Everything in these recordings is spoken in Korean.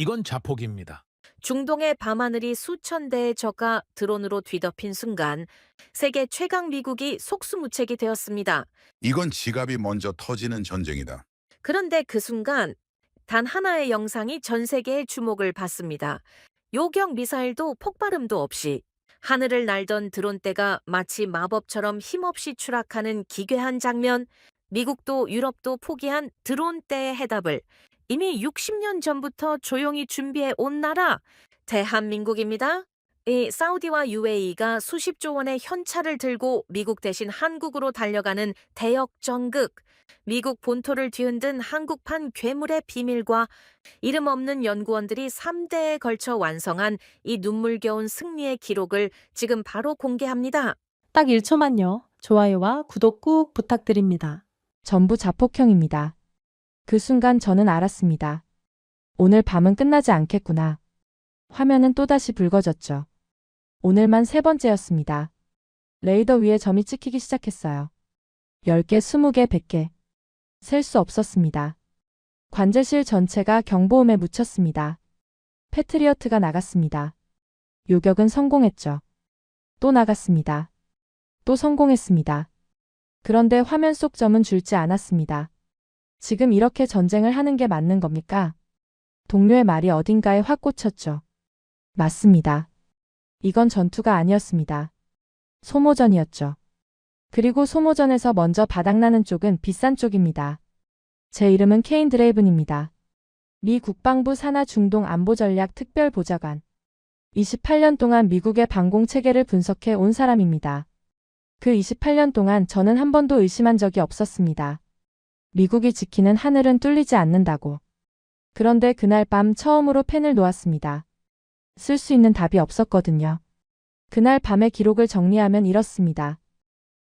이건 자폭입니다. 중동의 밤하늘이 수천 대의 적과 드론으로 뒤덮인 순간 세계 최강 미국이 속수무책이 되었습니다. 이건 지갑이 먼저 터지는 전쟁이다. 그런데 그 순간 단 하나의 영상이 전 세계의 주목을 받습니다. 요격 미사일도 폭발음도 없이 하늘을 날던 드론대가 마치 마법처럼 힘없이 추락하는 기괴한 장면, 미국도 유럽도 포기한 드론대의 해답을 이미 60년 전부터 조용히 준비해 온 나라, 대한민국입니다. 이 사우디와 UAE가 수십조 원의 현찰을 들고 미국 대신 한국으로 달려가는 대역전극, 미국 본토를 뒤흔든 한국판 괴물의 비밀과 이름 없는 연구원들이 3대에 걸쳐 완성한 이 눈물겨운 승리의 기록을 지금 바로 공개합니다. 딱 1초만요. 좋아요와 구독 꾹 부탁드립니다. 전부 자폭형입니다. 그 순간 저는 알았습니다. 오늘 밤은 끝나지 않겠구나. 화면은 또다시 붉어졌죠. 오늘만 세 번째였습니다. 레이더 위에 점이 찍히기 시작했어요. 10개, 20개, 100개. 셀 수 없었습니다. 관제실 전체가 경보음에 묻혔습니다. 패트리어트가 나갔습니다. 요격은 성공했죠. 또 나갔습니다. 또 성공했습니다. 그런데 화면 속 점은 줄지 않았습니다. 지금 이렇게 전쟁을 하는 게 맞는 겁니까? 동료의 말이 어딘가에 확 꽂혔죠. 맞습니다. 이건 전투가 아니었습니다. 소모전이었죠. 그리고 소모전에서 먼저 바닥나는 쪽은 비싼 쪽입니다. 제 이름은 케인 드레이븐입니다. 미 국방부 산하 중동 안보전략 특별보좌관. 28년 동안 미국의 방공 체계를 분석해 온 사람입니다. 그 28년 동안 저는 한 번도 의심한 적이 없었습니다. 미국이 지키는 하늘은 뚫리지 않는다고. 그런데 그날 밤 처음으로 펜을 놓았습니다. 쓸 수 있는 답이 없었거든요. 그날 밤의 기록을 정리하면 이렇습니다.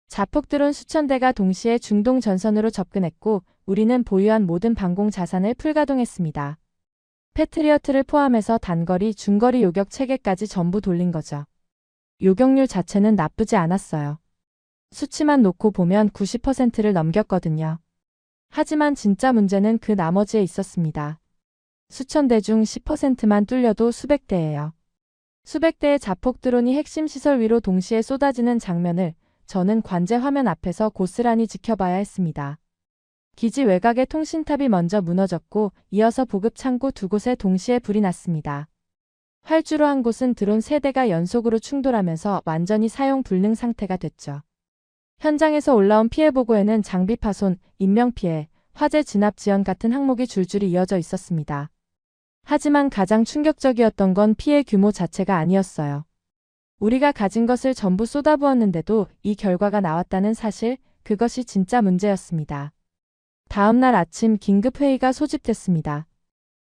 자폭 드론 수천 대가 동시에 중동 전선으로 접근했고 우리는 보유한 모든 방공 자산을 풀가동했습니다. 패트리어트를 포함해서 단거리, 중거리 요격 체계까지 전부 돌린 거죠. 요격률 자체는 나쁘지 않았어요. 수치만 놓고 보면 90%를 넘겼거든요. 하지만 진짜 문제는 그 나머지에 있었습니다. 수천 대 중 10%만 뚫려도 수백 대예요. 수백 대의 자폭 드론이 핵심 시설 위로 동시에 쏟아지는 장면을 저는 관제 화면 앞에서 고스란히 지켜봐야 했습니다. 기지 외곽의 통신탑이 먼저 무너졌고 이어서 보급 창고 두 곳에 동시에 불이 났습니다. 활주로 한 곳은 드론 3대가 연속으로 충돌하면서 완전히 사용 불능 상태가 됐죠. 현장에서 올라온 피해 보고에는 장비 파손, 인명피해, 화재 진압 지연 같은 항목이 줄줄이 이어져 있었습니다. 하지만 가장 충격적이었던 건 피해 규모 자체가 아니었어요. 우리가 가진 것을 전부 쏟아부었는데도 이 결과가 나왔다는 사실, 그것이 진짜 문제였습니다. 다음 날 아침 긴급회의가 소집됐습니다.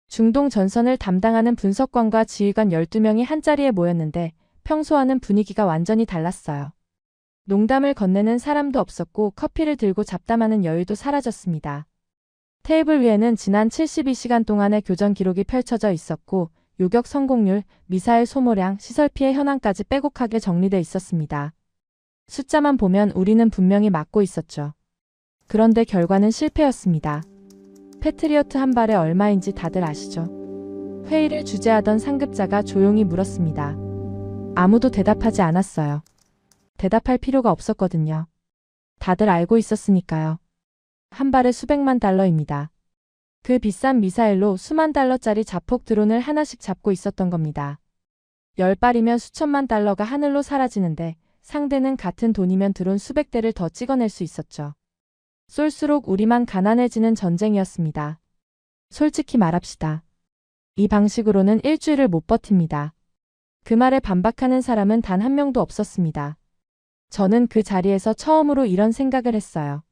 중동 전선을 담당하는 분석관과 지휘관 12명이 한자리에 모였는데 평소와는 분위기가 완전히 달랐어요. 농담을 건네는 사람도 없었고 커피를 들고 잡담하는 여유도 사라졌습니다. 테이블 위에는 지난 72시간 동안의 교전 기록이 펼쳐져 있었고 요격 성공률, 미사일 소모량, 시설 피해 현황까지 빼곡하게 정리돼 있었습니다. 숫자만 보면 우리는 분명히 맞고 있었죠. 그런데 결과는 실패였습니다. 패트리어트 한 발에 얼마인지 다들 아시죠? 회의를 주재하던 상급자가 조용히 물었습니다. 아무도 대답하지 않았어요. 대답할 필요가 없었거든요. 다들 알고 있었으니까요. 한 발에 수백만 달러입니다. 그 비싼 미사일로 수만 달러짜리 자폭 드론을 하나씩 잡고 있었던 겁니다. 10발이면 수천만 달러가 하늘로 사라지는데 상대는 같은 돈이면 드론 수백 대를 더 찍어낼 수 있었죠. 쏠수록 우리만 가난해지는 전쟁이었습니다. 솔직히 말합시다. 이 방식으로는 일주일을 못 버팁니다. 그 말에 반박하는 사람은 단 한 명도 없었습니다. 저는 그 자리에서 처음으로 이런 생각을 했어요.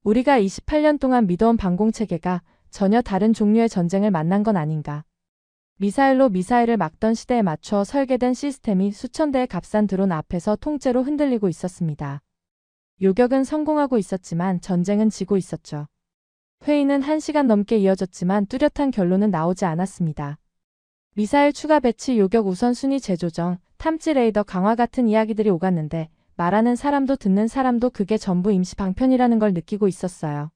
우리가 28년 동안 믿어온 방공체계가 전혀 다른 종류의 전쟁을 만난 건 아닌가. 미사일로 미사일을 막던 시대에 맞춰 설계된 시스템이 수천 대의 값싼 드론 앞에서 통째로 흔들리고 있었습니다. 요격은 성공하고 있었지만 전쟁은 지고 있었죠. 회의는 1시간 넘게 이어졌지만 뚜렷한 결론은 나오지 않았습니다. 미사일 추가 배치, 요격 우선순위 재조정, 탐지 레이더 강화 같은 이야기들이 오갔는데 말하는 사람도 듣는 사람도 그게 전부 임시 방편이라는 걸 느끼고 있었어요.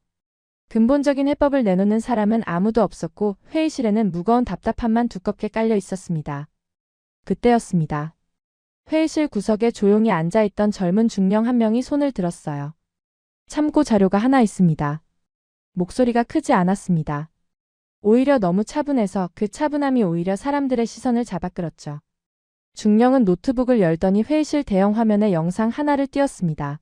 근본적인 해법을 내놓는 사람은 아무도 없었고 회의실에는 무거운 답답함만 두껍게 깔려 있었습니다. 그때였습니다. 회의실 구석에 조용히 앉아있던 젊은 중령 한 명이 손을 들었어요. 참고 자료가 하나 있습니다. 목소리가 크지 않았습니다. 오히려 너무 차분해서 그 차분함이 오히려 사람들의 시선을 잡아끌었죠. 중령은 노트북을 열더니 회의실 대형 화면에 영상 하나를 띄웠습니다.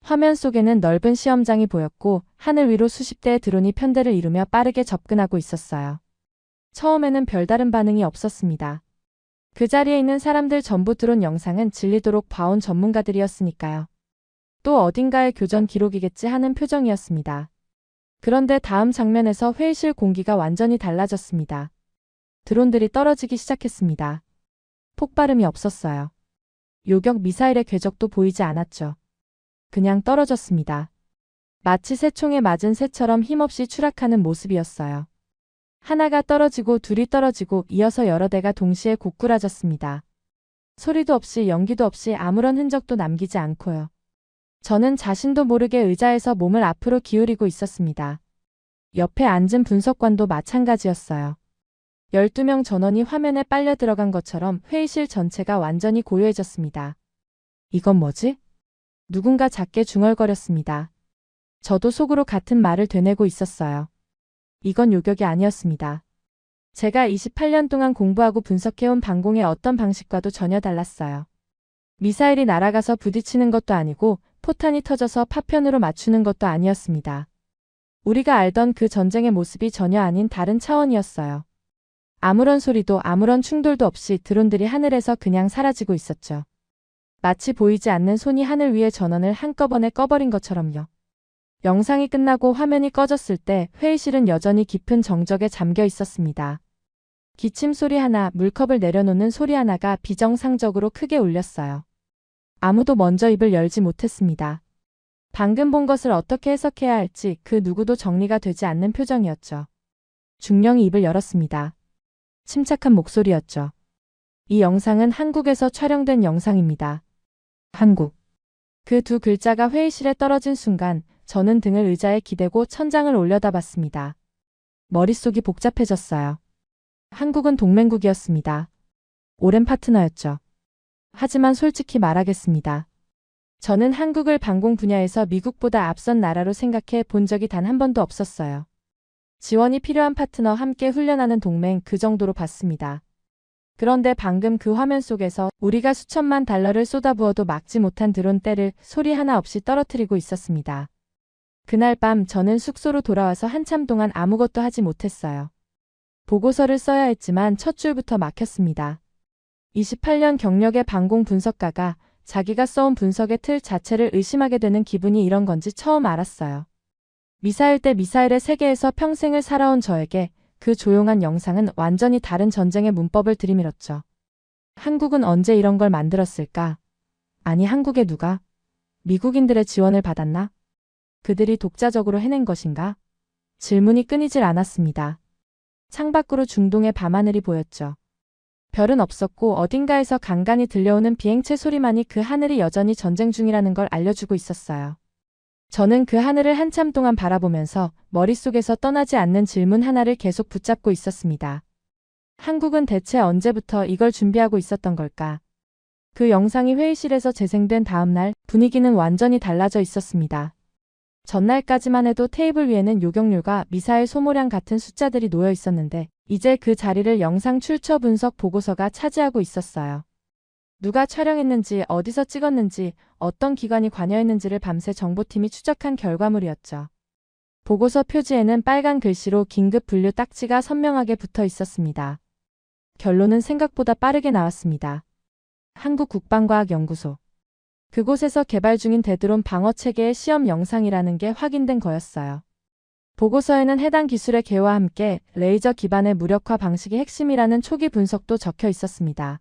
화면 속에는 넓은 시험장이 보였고 하늘 위로 수십 대의 드론이 편대를 이루며 빠르게 접근하고 있었어요. 처음에는 별다른 반응이 없었습니다. 그 자리에 있는 사람들 전부 드론 영상은 질리도록 봐온 전문가들이었으니까요. 또 어딘가의 교전 기록이겠지 하는 표정이었습니다. 그런데 다음 장면에서 회의실 공기가 완전히 달라졌습니다. 드론들이 떨어지기 시작했습니다. 폭발음이 없었어요. 요격 미사일의 궤적도 보이지 않았죠. 그냥 떨어졌습니다. 마치 새 총에 맞은 새처럼 힘없이 추락하는 모습이었어요. 하나가 떨어지고 둘이 떨어지고 이어서 여러 대가 동시에 고꾸라졌습니다. 소리도 없이 연기도 없이 아무런 흔적도 남기지 않고요. 저는 자신도 모르게 의자에서 몸을 앞으로 기울이고 있었습니다. 옆에 앉은 분석관도 마찬가지였어요. 12명 전원이 화면에 빨려 들어간 것처럼 회의실 전체가 완전히 고요해졌습니다. 이건 뭐지? 누군가 작게 중얼거렸습니다. 저도 속으로 같은 말을 되뇌고 있었어요. 이건 요격이 아니었습니다. 제가 28년 동안 공부하고 분석해온 방공의 어떤 방식과도 전혀 달랐어요. 미사일이 날아가서 부딪히는 것도 아니고 포탄이 터져서 파편으로 맞추는 것도 아니었습니다. 우리가 알던 그 전쟁의 모습이 전혀 아닌 다른 차원이었어요. 아무런 소리도 아무런 충돌도 없이 드론들이 하늘에서 그냥 사라지고 있었죠. 마치 보이지 않는 손이 하늘 위에 전원을 한꺼번에 꺼버린 것처럼요. 영상이 끝나고 화면이 꺼졌을 때 회의실은 여전히 깊은 정적에 잠겨 있었습니다. 기침 소리 하나, 물컵을 내려놓는 소리 하나가 비정상적으로 크게 울렸어요. 아무도 먼저 입을 열지 못했습니다. 방금 본 것을 어떻게 해석해야 할지 그 누구도 정리가 되지 않는 표정이었죠. 중령이 입을 열었습니다. 침착한 목소리였죠. 이 영상은 한국에서 촬영된 영상입니다. 한국. 그 두 글자가 회의실에 떨어진 순간 저는 등을 의자에 기대고 천장을 올려다봤습니다. 머릿속이 복잡해졌어요. 한국은 동맹국이었습니다. 오랜 파트너였죠. 하지만 솔직히 말하겠습니다. 저는 한국을 방공 분야에서 미국보다 앞선 나라로 생각해 본 적이 단 한 번도 없었어요. 지원이 필요한 파트너 함께 훈련하는 동맹 그 정도로 봤습니다. 그런데 방금 그 화면 속에서 우리가 수천만 달러를 쏟아부어도 막지 못한 드론대를 소리 하나 없이 떨어뜨리고 있었습니다. 그날 밤 저는 숙소로 돌아와서 한참 동안 아무것도 하지 못했어요. 보고서를 써야 했지만 첫 줄부터 막혔습니다. 28년 경력의 방공 분석가가 자기가 써온 분석의 틀 자체를 의심하게 되는 기분이 이런 건지 처음 알았어요. 미사일 대 미사일의 세계에서 평생을 살아온 저에게 그 조용한 영상은 완전히 다른 전쟁의 문법을 들이밀었죠. 한국은 언제 이런 걸 만들었을까? 아니, 한국의 누가? 미국인들의 지원을 받았나? 그들이 독자적으로 해낸 것인가? 질문이 끊이질 않았습니다. 창밖으로 중동의 밤하늘이 보였죠. 별은 없었고 어딘가에서 간간히 들려오는 비행체 소리만이 그 하늘이 여전히 전쟁 중이라는 걸 알려주고 있었어요. 저는 그 하늘을 한참 동안 바라보면서 머릿속에서 떠나지 않는 질문 하나를 계속 붙잡고 있었습니다. 한국은 대체 언제부터 이걸 준비하고 있었던 걸까? 그 영상이 회의실에서 재생된 다음 날 분위기는 완전히 달라져 있었습니다. 전날까지만 해도 테이블 위에는 요격률과 미사일 소모량 같은 숫자들이 놓여 있었는데 이제 그 자리를 영상 출처 분석 보고서가 차지하고 있었어요. 누가 촬영했는지, 어디서 찍었는지, 어떤 기관이 관여했는지를 밤새 정보팀이 추적한 결과물이었죠. 보고서 표지에는 빨간 글씨로 긴급 분류 딱지가 선명하게 붙어 있었습니다. 결론은 생각보다 빠르게 나왔습니다. 한국국방과학연구소. 그곳에서 개발 중인 대드론 방어체계의 시험 영상이라는 게 확인된 거였어요. 보고서에는 해당 기술의 개요와 함께 레이저 기반의 무력화 방식이 핵심이라는 초기 분석도 적혀 있었습니다.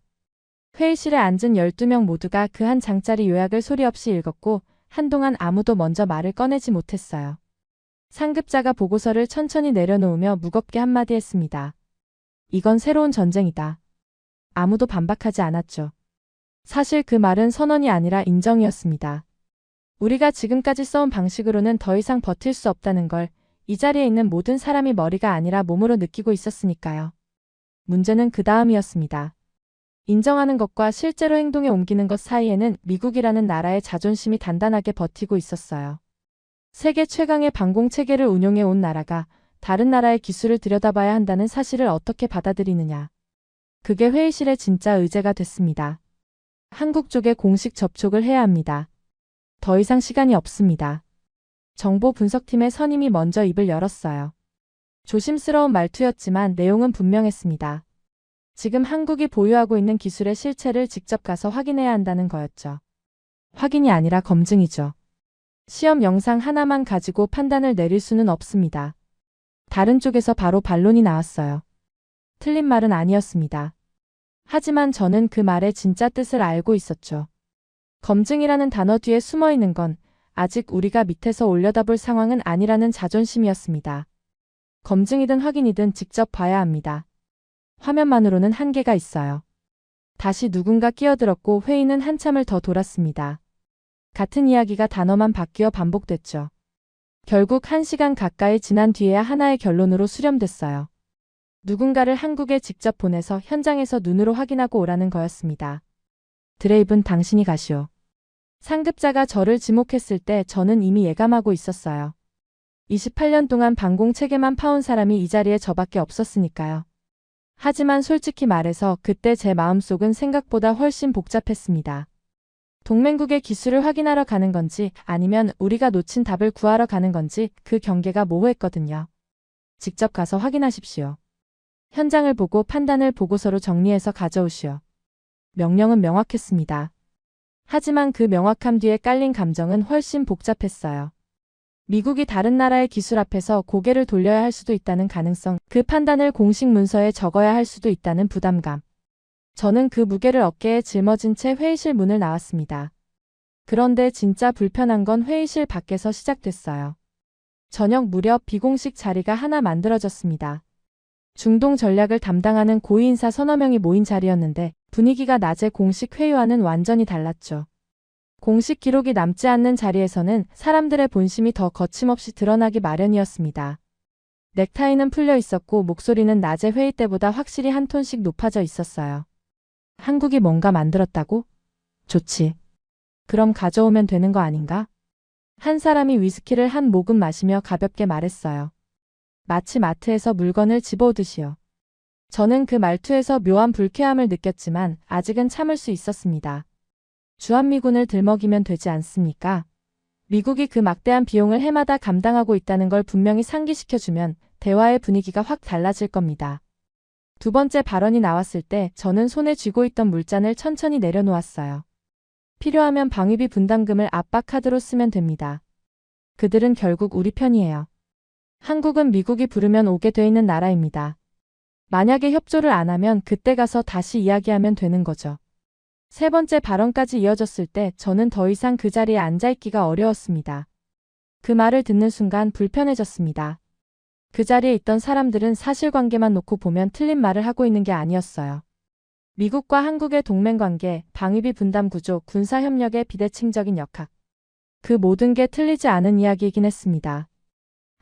회의실에 앉은 12명 모두가 그 한 장짜리 요약을 소리 없이 읽었고 한동안 아무도 먼저 말을 꺼내지 못했어요. 상급자가 보고서를 천천히 내려놓으며 무겁게 한마디 했습니다. 이건 새로운 전쟁이다. 아무도 반박하지 않았죠. 사실 그 말은 선언이 아니라 인정이었습니다. 우리가 지금까지 써온 방식으로는 더 이상 버틸 수 없다는 걸 이 자리에 있는 모든 사람이 머리가 아니라 몸으로 느끼고 있었으니까요. 문제는 그 다음이었습니다. 인정하는 것과 실제로 행동에 옮기는 것 사이에는 미국이라는 나라의 자존심이 단단하게 버티고 있었어요. 세계 최강의 방공 체계를 운용해 온 나라가 다른 나라의 기술을 들여다봐야 한다는 사실을 어떻게 받아들이느냐. 그게 회의실의 진짜 의제가 됐습니다. 한국 쪽에 공식 접촉을 해야 합니다. 더 이상 시간이 없습니다. 정보 분석팀의 선임이 먼저 입을 열었어요. 조심스러운 말투였지만 내용은 분명했습니다. 지금 한국이 보유하고 있는 기술의 실체를 직접 가서 확인해야 한다는 거였죠. 확인이 아니라 검증이죠. 시험 영상 하나만 가지고 판단을 내릴 수는 없습니다. 다른 쪽에서 바로 반론이 나왔어요. 틀린 말은 아니었습니다. 하지만 저는 그 말의 진짜 뜻을 알고 있었죠. 검증이라는 단어 뒤에 숨어 있는 건 아직 우리가 밑에서 올려다볼 상황은 아니라는 자존심이었습니다. 검증이든 확인이든 직접 봐야 합니다. 화면만으로는 한계가 있어요. 다시 누군가 끼어들었고 회의는 한참을 더 돌았습니다. 같은 이야기가 단어만 바뀌어 반복됐죠. 결국 1시간 가까이 지난 뒤에야 하나의 결론으로 수렴됐어요. 누군가를 한국에 직접 보내서 현장에서 눈으로 확인하고 오라는 거였습니다. 드레이븐 당신이 가시오. 상급자가 저를 지목했을 때 저는 이미 예감하고 있었어요. 28년 동안 방공 체계만 파온 사람이 이 자리에 저밖에 없었으니까요. 하지만 솔직히 말해서 그때 제 마음속은 생각보다 훨씬 복잡했습니다. 동맹국의 기술을 확인하러 가는 건지 아니면 우리가 놓친 답을 구하러 가는 건지 그 경계가 모호했거든요. 직접 가서 확인하십시오. 현장을 보고 판단을 보고서로 정리해서 가져오시오. 명령은 명확했습니다. 하지만 그 명확함 뒤에 깔린 감정은 훨씬 복잡했어요. 미국이 다른 나라의 기술 앞에서 고개를 돌려야 할 수도 있다는 가능성, 그 판단을 공식 문서에 적어야 할 수도 있다는 부담감. 저는 그 무게를 어깨에 짊어진 채 회의실 문을 나왔습니다. 그런데 진짜 불편한 건 회의실 밖에서 시작됐어요. 저녁 무렵 비공식 자리가 하나 만들어졌습니다. 중동 전략을 담당하는 고위인사 서너 명이 모인 자리였는데 분위기가 낮에 공식 회의와는 완전히 달랐죠. 공식 기록이 남지 않는 자리에서는 사람들의 본심이 더 거침없이 드러나기 마련이었습니다. 넥타이는 풀려 있었고 목소리는 낮에 회의 때보다 확실히 한 톤씩 높아져 있었어요. 한국이 뭔가 만들었다고? 좋지. 그럼 가져오면 되는 거 아닌가? 한 사람이 위스키를 한 모금 마시며 가볍게 말했어요. 마치 마트에서 물건을 집어오듯이요. 저는 그 말투에서 묘한 불쾌함을 느꼈지만 아직은 참을 수 있었습니다. 주한미군을 들먹이면 되지 않습니까? 미국이 그 막대한 비용을 해마다 감당하고 있다는 걸 분명히 상기시켜주면 대화의 분위기가 확 달라질 겁니다. 두 번째 발언이 나왔을 때 저는 손에 쥐고 있던 물잔을 천천히 내려놓았어요. 필요하면 방위비 분담금을 압박카드로 쓰면 됩니다. 그들은 결국 우리 편이에요. 한국은 미국이 부르면 오게 돼 있는 나라입니다. 만약에 협조를 안 하면 그때 가서 다시 이야기하면 되는 거죠. 세 번째 발언까지 이어졌을 때 저는 더 이상 그 자리에 앉아있기가 어려웠습니다. 그 말을 듣는 순간 불편해졌습니다. 그 자리에 있던 사람들은 사실관계만 놓고 보면 틀린 말을 하고 있는 게 아니었어요. 미국과 한국의 동맹관계, 방위비 분담 구조, 군사협력의 비대칭적인 역학. 그 모든 게 틀리지 않은 이야기이긴 했습니다.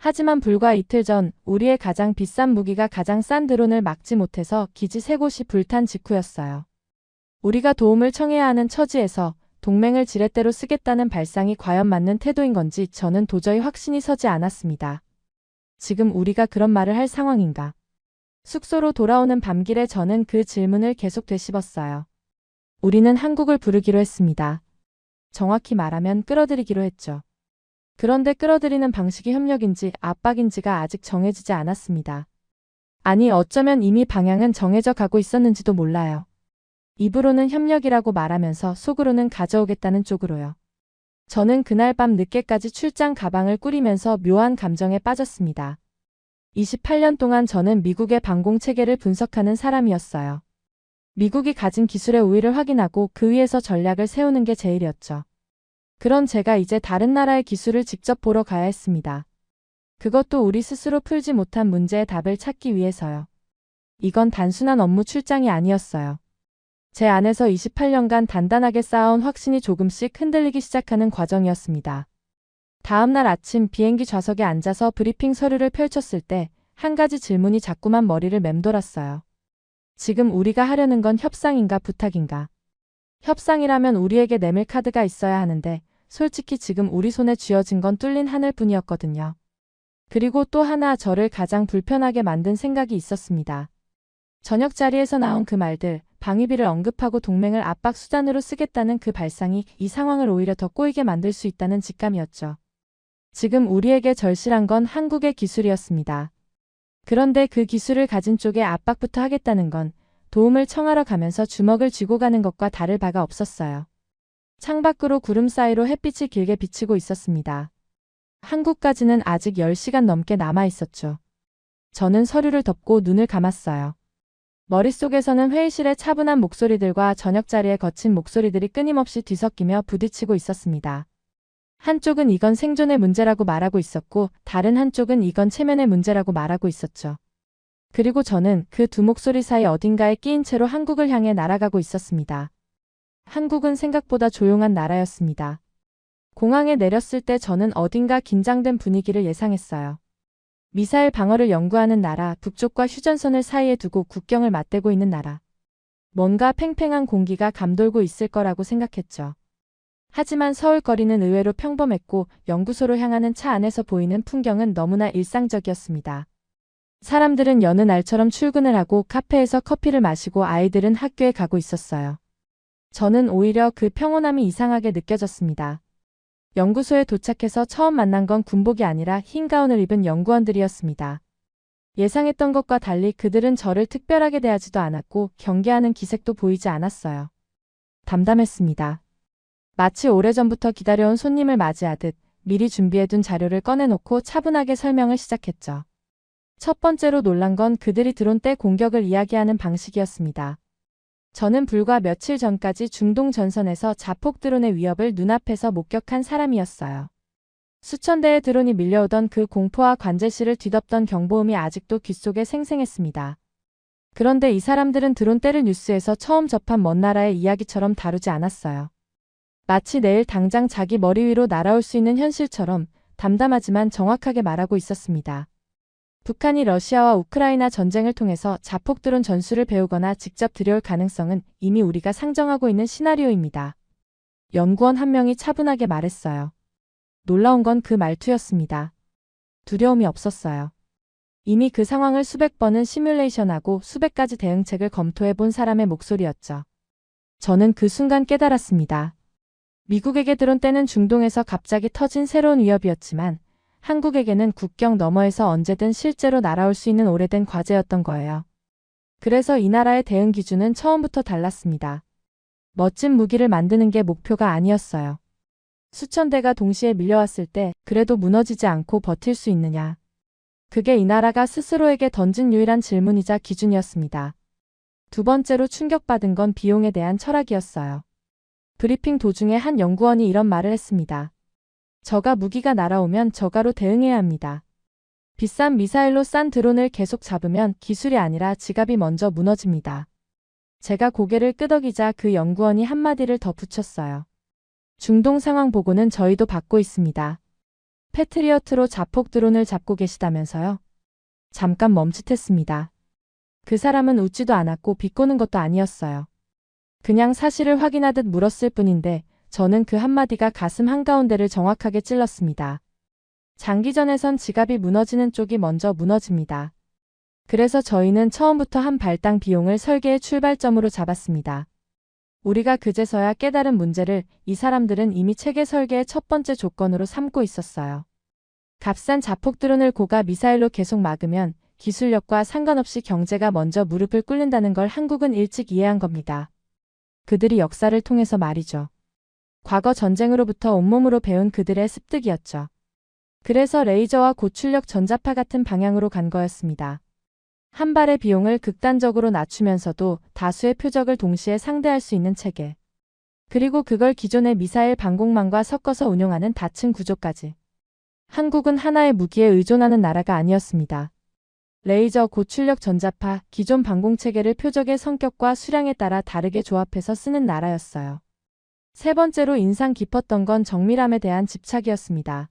하지만 불과 이틀 전 우리의 가장 비싼 무기가 가장 싼 드론을 막지 못해서 기지 3곳이 불탄 직후였어요. 우리가 도움을 청해야 하는 처지에서 동맹을 지렛대로 쓰겠다는 발상이 과연 맞는 태도인 건지 저는 도저히 확신이 서지 않았습니다. 지금 우리가 그런 말을 할 상황인가? 숙소로 돌아오는 밤길에 저는 그 질문을 계속 되씹었어요. 우리는 한국을 부르기로 했습니다. 정확히 말하면 끌어들이기로 했죠. 그런데 끌어들이는 방식이 협력인지 압박인지가 아직 정해지지 않았습니다. 아니 어쩌면 이미 방향은 정해져 가고 있었는지도 몰라요. 입으로는 협력이라고 말하면서 속으로는 가져오겠다는 쪽으로요. 저는 그날 밤 늦게까지 출장 가방을 꾸리면서 묘한 감정에 빠졌습니다. 28년 동안 저는 미국의 방공체계를 분석하는 사람이었어요. 미국이 가진 기술의 우위를 확인하고 그 위에서 전략을 세우는 게 제 일이었죠. 그런 제가 이제 다른 나라의 기술을 직접 보러 가야 했습니다. 그것도 우리 스스로 풀지 못한 문제의 답을 찾기 위해서요. 이건 단순한 업무 출장이 아니었어요. 제 안에서 28년간 단단하게 쌓아온 확신이 조금씩 흔들리기 시작하는 과정이었습니다. 다음 날 아침 비행기 좌석에 앉아서 브리핑 서류를 펼쳤을 때 한 가지 질문이 자꾸만 머리를 맴돌았어요. 지금 우리가 하려는 건 협상인가 부탁인가? 협상이라면 우리에게 내밀 카드가 있어야 하는데 솔직히 지금 우리 손에 쥐어진 건 뚫린 하늘뿐이었거든요. 그리고 또 하나 저를 가장 불편하게 만든 생각이 있었습니다. 저녁 자리에서 나온 그 말들, 방위비를 언급하고 동맹을 압박 수단으로 쓰겠다는 그 발상이 이 상황을 오히려 더 꼬이게 만들 수 있다는 직감이었죠. 지금 우리에게 절실한 건 한국의 기술이었습니다. 그런데 그 기술을 가진 쪽에 압박부터 하겠다는 건 도움을 청하러 가면서 주먹을 쥐고 가는 것과 다를 바가 없었어요. 창밖으로 구름 사이로 햇빛이 길게 비치고 있었습니다. 한국까지는 아직 10시간 넘게 남아 있었죠. 저는 서류를 덮고 눈을 감았어요. 머릿속에서는 회의실의 차분한 목소리들과 저녁 자리의 거친 목소리들이 끊임없이 뒤섞이며 부딪히고 있었습니다. 한쪽은 이건 생존의 문제라고 말하고 있었고 다른 한쪽은 이건 체면의 문제라고 말하고 있었죠. 그리고 저는 그 두 목소리 사이 어딘가에 끼인 채로 한국을 향해 날아가고 있었습니다. 한국은 생각보다 조용한 나라였습니다. 공항에 내렸을 때 저는 어딘가 긴장된 분위기를 예상했어요. 미사일 방어를 연구하는 나라, 북쪽과 휴전선을 사이에 두고 국경을 맞대고 있는 나라. 뭔가 팽팽한 공기가 감돌고 있을 거라고 생각했죠. 하지만 서울 거리는 의외로 평범했고 연구소로 향하는 차 안에서 보이는 풍경은 너무나 일상적이었습니다. 사람들은 여느 날처럼 출근을 하고 카페에서 커피를 마시고 아이들은 학교에 가고 있었어요. 저는 오히려 그 평온함이 이상하게 느껴졌습니다. 연구소에 도착해서 처음 만난 건 군복이 아니라 흰 가운을 입은 연구원들이었습니다. 예상했던 것과 달리 그들은 저를 특별하게 대하지도 않았고 경계하는 기색도 보이지 않았어요. 담담했습니다. 마치 오래전부터 기다려온 손님을 맞이하듯 미리 준비해둔 자료를 꺼내놓고 차분하게 설명을 시작했죠. 첫 번째로 놀란 건 그들이 드론 때 공격을 이야기하는 방식이었습니다. 저는 불과 며칠 전까지 중동 전선에서 자폭 드론의 위협을 눈앞에서 목격한 사람이었어요. 수천 대의 드론이 밀려오던 그 공포와 관제실을 뒤덮던 경보음이 아직도 귓속에 생생했습니다. 그런데 이 사람들은 드론 때를 뉴스에서 처음 접한 먼 나라의 이야기처럼 다루지 않았어요. 마치 내일 당장 자기 머리 위로 날아올 수 있는 현실처럼 담담하지만 정확하게 말하고 있었습니다. 북한이 러시아와 우크라이나 전쟁을 통해서 자폭 드론 전술을 배우거나 직접 들여올 가능성은 이미 우리가 상정하고 있는 시나리오입니다. 연구원 한 명이 차분하게 말했어요. 놀라운 건 그 말투였습니다. 두려움이 없었어요. 이미 그 상황을 수백 번은 시뮬레이션하고 수백 가지 대응책을 검토해 본 사람의 목소리였죠. 저는 그 순간 깨달았습니다. 미국에게 드론 때는 중동에서 갑자기 터진 새로운 위협이었지만 한국에게는 국경 너머에서 언제든 실제로 날아올 수 있는 오래된 과제였던 거예요. 그래서 이 나라의 대응 기준은 처음부터 달랐습니다. 멋진 무기를 만드는 게 목표가 아니었어요. 수천 대가 동시에 밀려왔을 때 그래도 무너지지 않고 버틸 수 있느냐. 그게 이 나라가 스스로에게 던진 유일한 질문이자 기준이었습니다. 두 번째로 충격받은 건 비용에 대한 철학이었어요. 브리핑 도중에 한 연구원이 이런 말을 했습니다. 저가 무기가 날아오면 저가로 대응해야 합니다. 비싼 미사일로 싼 드론을 계속 잡으면 기술이 아니라 지갑이 먼저 무너집니다. 제가 고개를 끄덕이자 그 연구원이 한마디를 더 붙였어요. 중동 상황 보고는 저희도 받고 있습니다. 패트리어트로 자폭 드론을 잡고 계시다면서요? 잠깐 멈칫했습니다. 그 사람은 웃지도 않았고 비꼬는 것도 아니었어요. 그냥 사실을 확인하듯 물었을 뿐인데 저는 그 한마디가 가슴 한가운데를 정확하게 찔렀습니다. 장기전에선 지갑이 무너지는 쪽이 먼저 무너집니다. 그래서 저희는 처음부터 한 발당 비용을 설계의 출발점으로 잡았습니다. 우리가 그제서야 깨달은 문제를 이 사람들은 이미 체계 설계의 첫 번째 조건으로 삼고 있었어요. 값싼 자폭 드론을 고가 미사일로 계속 막으면 기술력과 상관없이 경제가 먼저 무릎을 꿇는다는 걸 한국은 일찍 이해한 겁니다. 그들이 역사를 통해서 말이죠. 과거 전쟁으로부터 온몸으로 배운 그들의 습득이었죠. 그래서 레이저와 고출력 전자파 같은 방향으로 간 거였습니다. 한 발의 비용을 극단적으로 낮추면서도 다수의 표적을 동시에 상대할 수 있는 체계. 그리고 그걸 기존의 미사일 방공망과 섞어서 운용하는 다층 구조까지. 한국은 하나의 무기에 의존하는 나라가 아니었습니다. 레이저, 고출력 전자파, 기존 방공체계를 표적의 성격과 수량에 따라 다르게 조합해서 쓰는 나라였어요. 세 번째로 인상 깊었던 건 정밀함에 대한 집착이었습니다.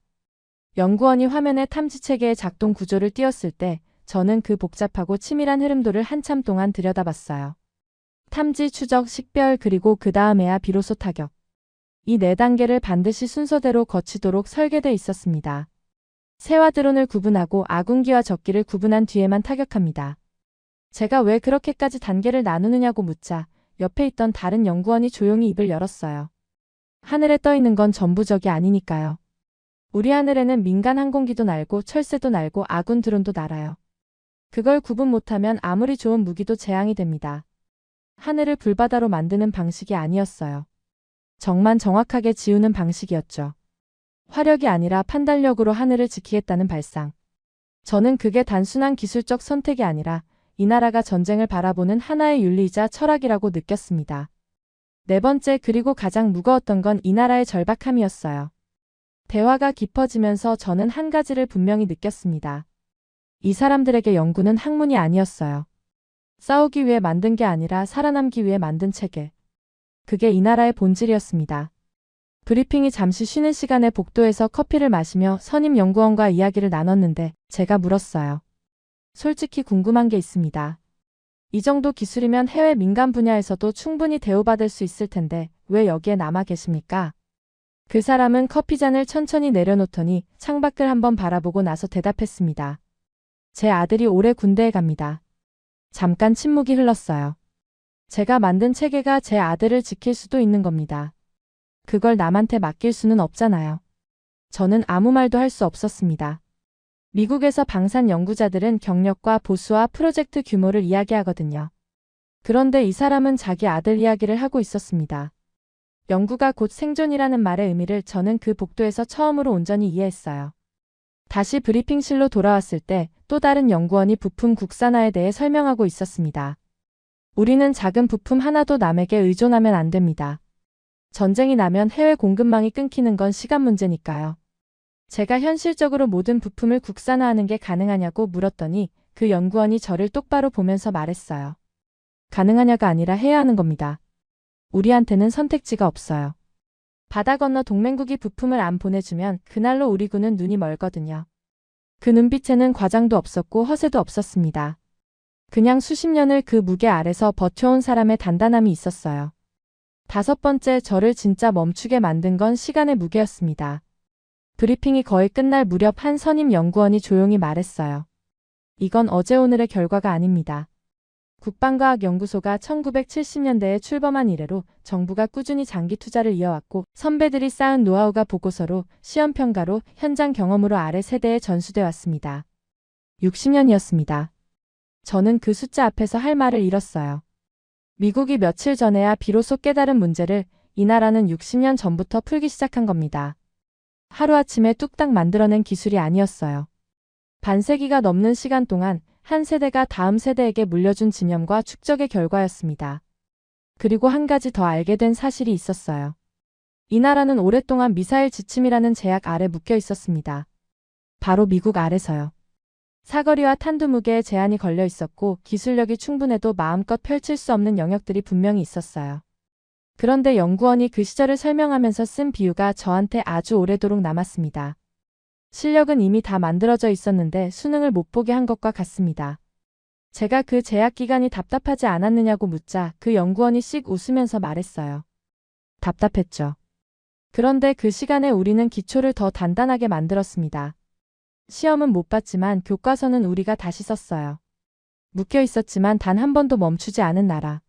연구원이 화면에 탐지 체계의 작동 구조를 띄웠을 때 저는 그 복잡하고 치밀한 흐름도를 한참 동안 들여다봤어요. 탐지, 추적, 식별, 그리고 그 다음에야 비로소 타격. 이 4단계를 반드시 순서대로 거치도록 설계돼 있었습니다. 새와 드론을 구분하고 아군기와 적기를 구분한 뒤에만 타격합니다. 제가 왜 그렇게까지 단계를 나누느냐고 묻자 옆에 있던 다른 연구원이 조용히 입을 열었어요. 하늘에 떠 있는 건 전부 적이 아니니까요. 우리 하늘에는 민간 항공기도 날고 철새도 날고 아군 드론도 날아요. 그걸 구분 못하면 아무리 좋은 무기도 재앙이 됩니다. 하늘을 불바다로 만드는 방식이 아니었어요. 적만 정확하게 지우는 방식이었죠. 화력이 아니라 판단력으로 하늘을 지키겠다는 발상. 저는 그게 단순한 기술적 선택이 아니라 이 나라가 전쟁을 바라보는 하나의 윤리이자 철학이라고 느꼈습니다. 4번째, 그리고 가장 무거웠던 건 이 나라의 절박함이었어요. 대화가 깊어지면서 저는 한 가지를 분명히 느꼈습니다. 이 사람들에게 연구는 학문이 아니었어요. 싸우기 위해 만든 게 아니라 살아남기 위해 만든 체계. 그게 이 나라의 본질이었습니다. 브리핑이 잠시 쉬는 시간에 복도에서 커피를 마시며 선임 연구원과 이야기를 나눴는데 제가 물었어요. 솔직히 궁금한 게 있습니다. 이 정도 기술이면 해외 민간 분야에서도 충분히 대우받을 수 있을 텐데 왜 여기에 남아 계십니까? 그 사람은 커피잔을 천천히 내려놓더니 창밖을 한번 바라보고 나서 대답했습니다. 제 아들이 올해 군대에 갑니다. 잠깐 침묵이 흘렀어요. 제가 만든 체계가 제 아들을 지킬 수도 있는 겁니다. 그걸 남한테 맡길 수는 없잖아요. 저는 아무 말도 할 수 없었습니다. 미국에서 방산 연구자들은 경력과 보수와 프로젝트 규모를 이야기하거든요. 그런데 이 사람은 자기 아들 이야기를 하고 있었습니다. 연구가 곧 생존이라는 말의 의미를 저는 그 복도에서 처음으로 온전히 이해했어요. 다시 브리핑실로 돌아왔을 때 또 다른 연구원이 부품 국산화에 대해 설명하고 있었습니다. 우리는 작은 부품 하나도 남에게 의존하면 안 됩니다. 전쟁이 나면 해외 공급망이 끊기는 건 시간 문제니까요. 제가 현실적으로 모든 부품을 국산화하는 게 가능하냐고 물었더니 그 연구원이 저를 똑바로 보면서 말했어요. 가능하냐가 아니라 해야 하는 겁니다. 우리한테는 선택지가 없어요. 바다 건너 동맹국이 부품을 안 보내주면 그날로 우리 군은 눈이 멀거든요. 그 눈빛에는 과장도 없었고 허세도 없었습니다. 그냥 수십 년을 그 무게 아래서 버텨온 사람의 단단함이 있었어요. 5번째, 저를 진짜 멈추게 만든 건 시간의 무게였습니다. 브리핑이 거의 끝날 무렵 한 선임 연구원이 조용히 말했어요. 이건 어제 오늘의 결과가 아닙니다. 국방과학연구소가 1970년대에 출범한 이래로 정부가 꾸준히 장기 투자를 이어왔고 선배들이 쌓은 노하우가 보고서로 시험평가로 현장 경험으로 아래 세대에 전수돼 왔습니다. 60년이었습니다. 저는 그 숫자 앞에서 할 말을 잃었어요. 미국이 며칠 전에야 비로소 깨달은 문제를 이 나라는 60년 전부터 풀기 시작한 겁니다. 하루아침에 뚝딱 만들어낸 기술이 아니었어요. 반세기가 넘는 시간 동안 한 세대가 다음 세대에게 물려준 지념과 축적의 결과였습니다. 그리고 한 가지 더 알게 된 사실이 있었어요. 이 나라는 오랫동안 미사일 지침이라는 제약 아래 묶여 있었습니다. 바로 미국 아래서요. 사거리와 탄두 무게에 제한이 걸려 있었고 기술력이 충분해도 마음껏 펼칠 수 없는 영역들이 분명히 있었어요. 그런데 연구원이 그 시절을 설명하면서 쓴 비유가 저한테 아주 오래도록 남았습니다. 실력은 이미 다 만들어져 있었는데 수능을 못 보게 한 것과 같습니다. 제가 그 제약 기간이 답답하지 않았느냐고 묻자 그 연구원이 씩 웃으면서 말했어요. 답답했죠. 그런데 그 시간에 우리는 기초를 더 단단하게 만들었습니다. 시험은 못 봤지만 교과서는 우리가 다시 썼어요. 묶여 있었지만 단 한 번도 멈추지 않은 나라.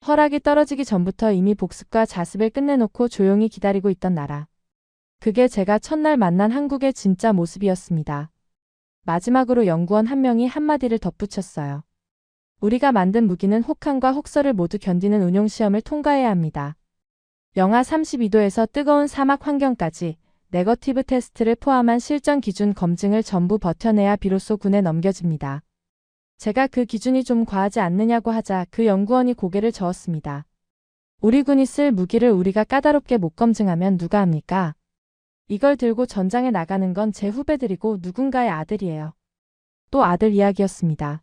허락이 떨어지기 전부터 이미 복습과 자습을 끝내놓고 조용히 기다리고 있던 나라. 그게 제가 첫날 만난 한국의 진짜 모습이었습니다. 마지막으로 연구원 한 명이 한마디를 덧붙였어요. 우리가 만든 무기는 혹한과 혹서를 모두 견디는 운용시험을 통과해야 합니다. 영하 32도에서 뜨거운 사막 환경까지 네거티브 테스트를 포함한 실전 기준 검증을 전부 버텨내야 비로소 군에 넘겨집니다. 제가 그 기준이 좀 과하지 않느냐고 하자 그 연구원이 고개를 저었습니다. 우리 군이 쓸 무기를 우리가 까다롭게 못 검증하면 누가 합니까? 이걸 들고 전장에 나가는 건 제 후배들이고 누군가의 아들이에요. 또 아들 이야기였습니다.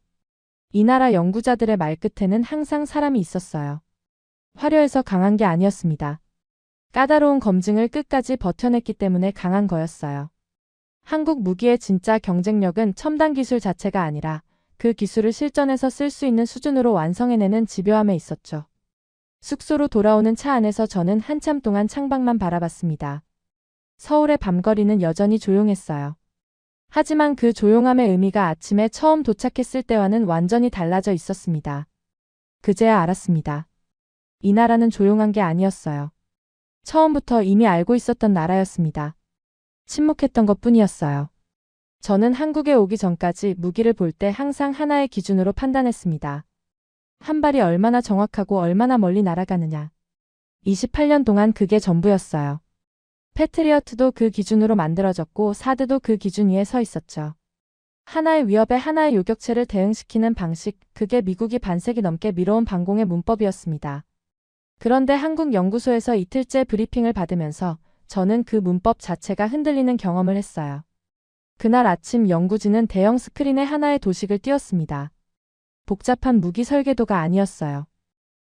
이 나라 연구자들의 말끝에는 항상 사람이 있었어요. 화려해서 강한 게 아니었습니다. 까다로운 검증을 끝까지 버텨냈기 때문에 강한 거였어요. 한국 무기의 진짜 경쟁력은 첨단 기술 자체가 아니라 그 기술을 실전에서 쓸 수 있는 수준으로 완성해내는 집요함에 있었죠. 숙소로 돌아오는 차 안에서 저는 한참 동안 창밖만 바라봤습니다. 서울의 밤거리는 여전히 조용했어요. 하지만 그 조용함의 의미가 아침에 처음 도착했을 때와는 완전히 달라져 있었습니다. 그제야 알았습니다. 이 나라는 조용한 게 아니었어요. 처음부터 이미 알고 있었던 나라였습니다. 침묵했던 것뿐이었어요. 저는 한국에 오기 전까지 무기를 볼 때 항상 하나의 기준으로 판단했습니다. 한 발이 얼마나 정확하고 얼마나 멀리 날아가느냐. 28년 동안 그게 전부였어요. 패트리어트도 그 기준으로 만들어졌고 사드도 그 기준 위에 서 있었죠. 하나의 위협에 하나의 요격체를 대응시키는 방식, 그게 미국이 반세기 넘게 미뤄온 반공의 문법이었습니다. 그런데 한국 연구소에서 이틀째 브리핑을 받으면서 저는 그 문법 자체가 흔들리는 경험을 했어요. 그날 아침 연구진은 대형 스크린에 하나의 도식을 띄웠습니다. 복잡한 무기 설계도가 아니었어요.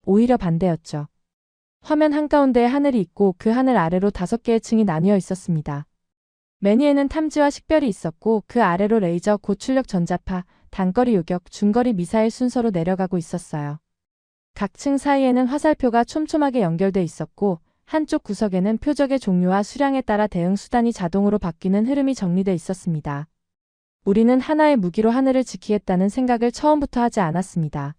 오히려 반대였죠. 화면 한가운데에 하늘이 있고 그 하늘 아래로 5개의 층이 나뉘어 있었습니다. 맨 위에는 탐지와 식별이 있었고 그 아래로 레이저, 고출력 전자파, 단거리 요격, 중거리 미사일 순서로 내려가고 있었어요. 각 층 사이에는 화살표가 촘촘하게 연결돼 있었고 한쪽 구석에는 표적의 종류와 수량에 따라 대응 수단이 자동으로 바뀌는 흐름이 정리돼 있었습니다. 우리는 하나의 무기로 하늘을 지키겠다는 생각을 처음부터 하지 않았습니다.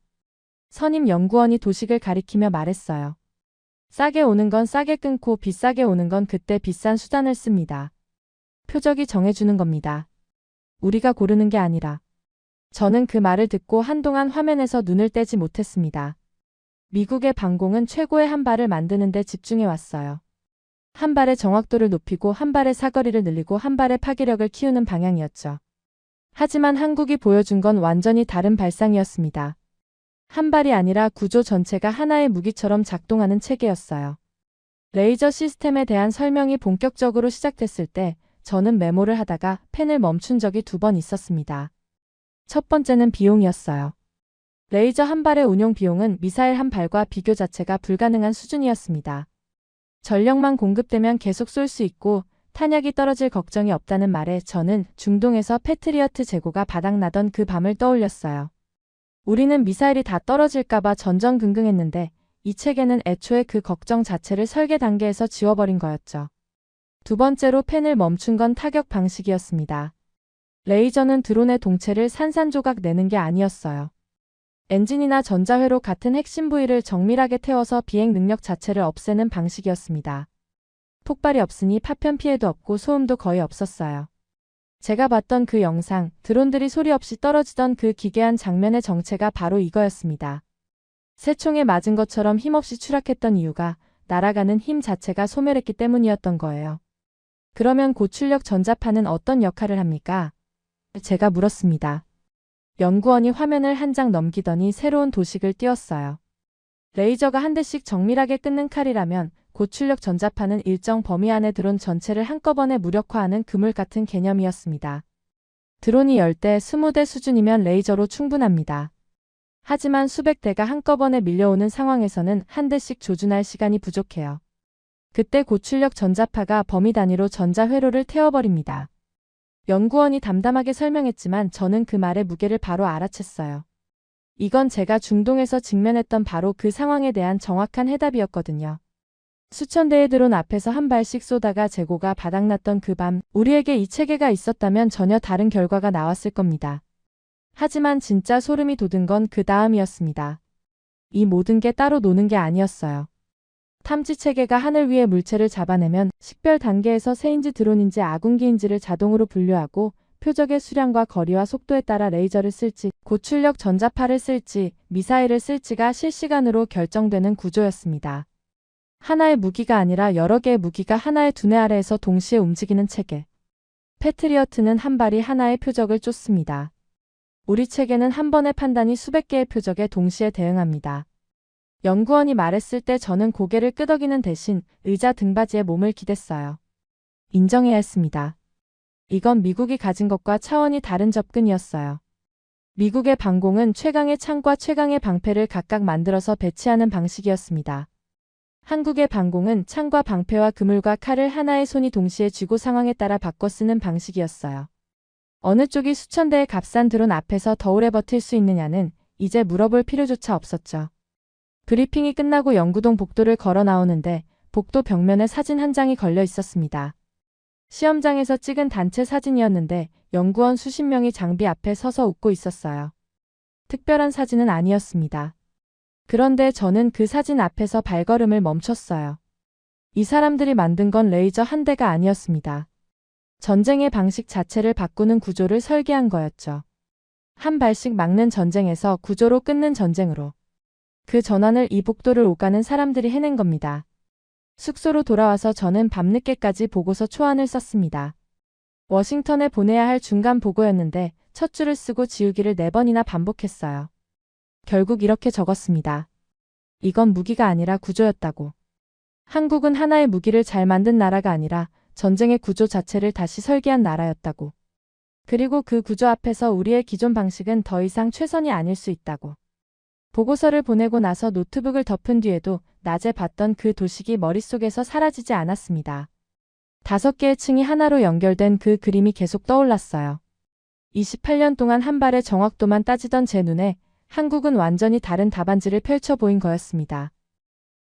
선임 연구원이 도식을 가리키며 말했어요. 싸게 오는 건 싸게 끊고 비싸게 오는 건 그때 비싼 수단을 씁니다. 표적이 정해주는 겁니다. 우리가 고르는 게 아니라. 저는 그 말을 듣고 한동안 화면에서 눈을 떼지 못했습니다. 미국의 반공은 최고의 한 발을 만드는 데 집중해 왔어요. 한 발의 정확도를 높이고 한 발의 사거리를 늘리고 한 발의 파괴력을 키우는 방향이었죠. 하지만 한국이 보여준 건 완전히 다른 발상이었습니다. 한 발이 아니라 구조 전체가 하나의 무기처럼 작동하는 체계였어요. 레이저 시스템에 대한 설명이 본격적으로 시작됐을 때 저는 메모를 하다가 펜을 멈춘 적이 2번 있었습니다. 첫 번째는 비용이었어요. 레이저 한 발의 운용 비용은 미사일 한 발과 비교 자체가 불가능한 수준이었습니다. 전력만 공급되면 계속 쏠 수 있고 탄약이 떨어질 걱정이 없다는 말에 저는 중동에서 패트리어트 재고가 바닥나던 그 밤을 떠올렸어요. 우리는 미사일이 다 떨어질까봐 전전긍긍했는데 이 체계는 애초에 그 걱정 자체를 설계 단계에서 지워버린 거였죠. 두 번째로 펜을 멈춘 건 타격 방식이었습니다. 레이저는 드론의 동체를 산산조각 내는 게 아니었어요. 엔진이나 전자회로 같은 핵심 부위를 정밀하게 태워서 비행 능력 자체를 없애는 방식이었습니다. 폭발이 없으니 파편 피해도 없고 소음도 거의 없었어요. 제가 봤던 그 영상, 드론들이 소리 없이 떨어지던 그 기괴한 장면의 정체가 바로 이거였습니다. 새 총에 맞은 것처럼 힘없이 추락했던 이유가 날아가는 힘 자체가 소멸했기 때문이었던 거예요. 그러면 고출력 전자파는 어떤 역할을 합니까? 제가 물었습니다. 연구원이 화면을 한 장 넘기더니 새로운 도식을 띄웠어요. 레이저가 한 대씩 정밀하게 끊는 칼이라면 고출력 전자파는 일정 범위 안에 드론 전체를 한꺼번에 무력화하는 그물 같은 개념이었습니다. 드론이 10대, 20대 수준이면 레이저로 충분합니다. 하지만 수백 대가 한꺼번에 밀려오는 상황에서는 한 대씩 조준할 시간이 부족해요. 그때 고출력 전자파가 범위 단위로 전자회로를 태워버립니다. 연구원이 담담하게 설명했지만 저는 그 말의 무게를 바로 알아챘어요. 이건 제가 중동에서 직면했던 바로 그 상황에 대한 정확한 해답이었거든요. 수천 대의 드론 앞에서 한 발씩 쏘다가 재고가 바닥났던 그 밤, 우리에게 이 체계가 있었다면 전혀 다른 결과가 나왔을 겁니다. 하지만 진짜 소름이 돋은 건 그 다음이었습니다. 이 모든 게 따로 노는 게 아니었어요. 탐지 체계가 하늘 위의 물체를 잡아내면 식별 단계에서 새인지 드론인지 아군기인지를 자동으로 분류하고 표적의 수량과 거리와 속도에 따라 레이저를 쓸지, 고출력 전자파를 쓸지, 미사일을 쓸지가 실시간으로 결정되는 구조였습니다. 하나의 무기가 아니라 여러 개의 무기가 하나의 두뇌 아래에서 동시에 움직이는 체계. 패트리어트는 한 발이 하나의 표적을 쫓습니다. 우리 체계는 한 번의 판단이 수백 개의 표적에 동시에 대응합니다. 연구원이 말했을 때 저는 고개를 끄덕이는 대신 의자 등받이에 몸을 기댔어요. 인정해야 했습니다. 이건 미국이 가진 것과 차원이 다른 접근이었어요. 미국의 반공은 최강의 창과 최강의 방패를 각각 만들어서 배치하는 방식이었습니다. 한국의 방공은 창과 방패와 그물과 칼을 하나의 손이 동시에 쥐고 상황에 따라 바꿔 쓰는 방식이었어요. 어느 쪽이 수천 대의 값싼 드론 앞에서 더 오래 버틸 수 있느냐는 이제 물어볼 필요조차 없었죠. 브리핑이 끝나고 영구동 복도를 걸어 나오는데 복도 벽면에 사진 한 장이 걸려 있었습니다. 시험장에서 찍은 단체 사진이었는데 연구원 수십 명이 장비 앞에 서서 웃고 있었어요. 특별한 사진은 아니었습니다. 그런데 저는 그 사진 앞에서 발걸음을 멈췄어요. 이 사람들이 만든 건 레이저 한 대가 아니었습니다. 전쟁의 방식 자체를 바꾸는 구조를 설계한 거였죠. 한 발씩 막는 전쟁에서 구조로 끊는 전쟁으로. 그 전환을 이 복도를 오가는 사람들이 해낸 겁니다. 숙소로 돌아와서 저는 밤늦게까지 보고서 초안을 썼습니다. 워싱턴에 보내야 할 중간 보고였는데 첫 줄을 쓰고 지우기를 4번이나 반복했어요. 결국 이렇게 적었습니다. 이건 무기가 아니라 구조였다고. 한국은 하나의 무기를 잘 만든 나라가 아니라 전쟁의 구조 자체를 다시 설계한 나라였다고. 그리고 그 구조 앞에서 우리의 기존 방식은 더 이상 최선이 아닐 수 있다고. 보고서를 보내고 나서 노트북을 덮은 뒤에도 낮에 봤던 그 도식이 머릿속에서 사라지지 않았습니다. 5개의 층이 하나로 연결된 그 그림이 계속 떠올랐어요. 28년 동안 한 발의 정확도만 따지던 제 눈에 한국은 완전히 다른 답안지를 펼쳐 보인 거였습니다.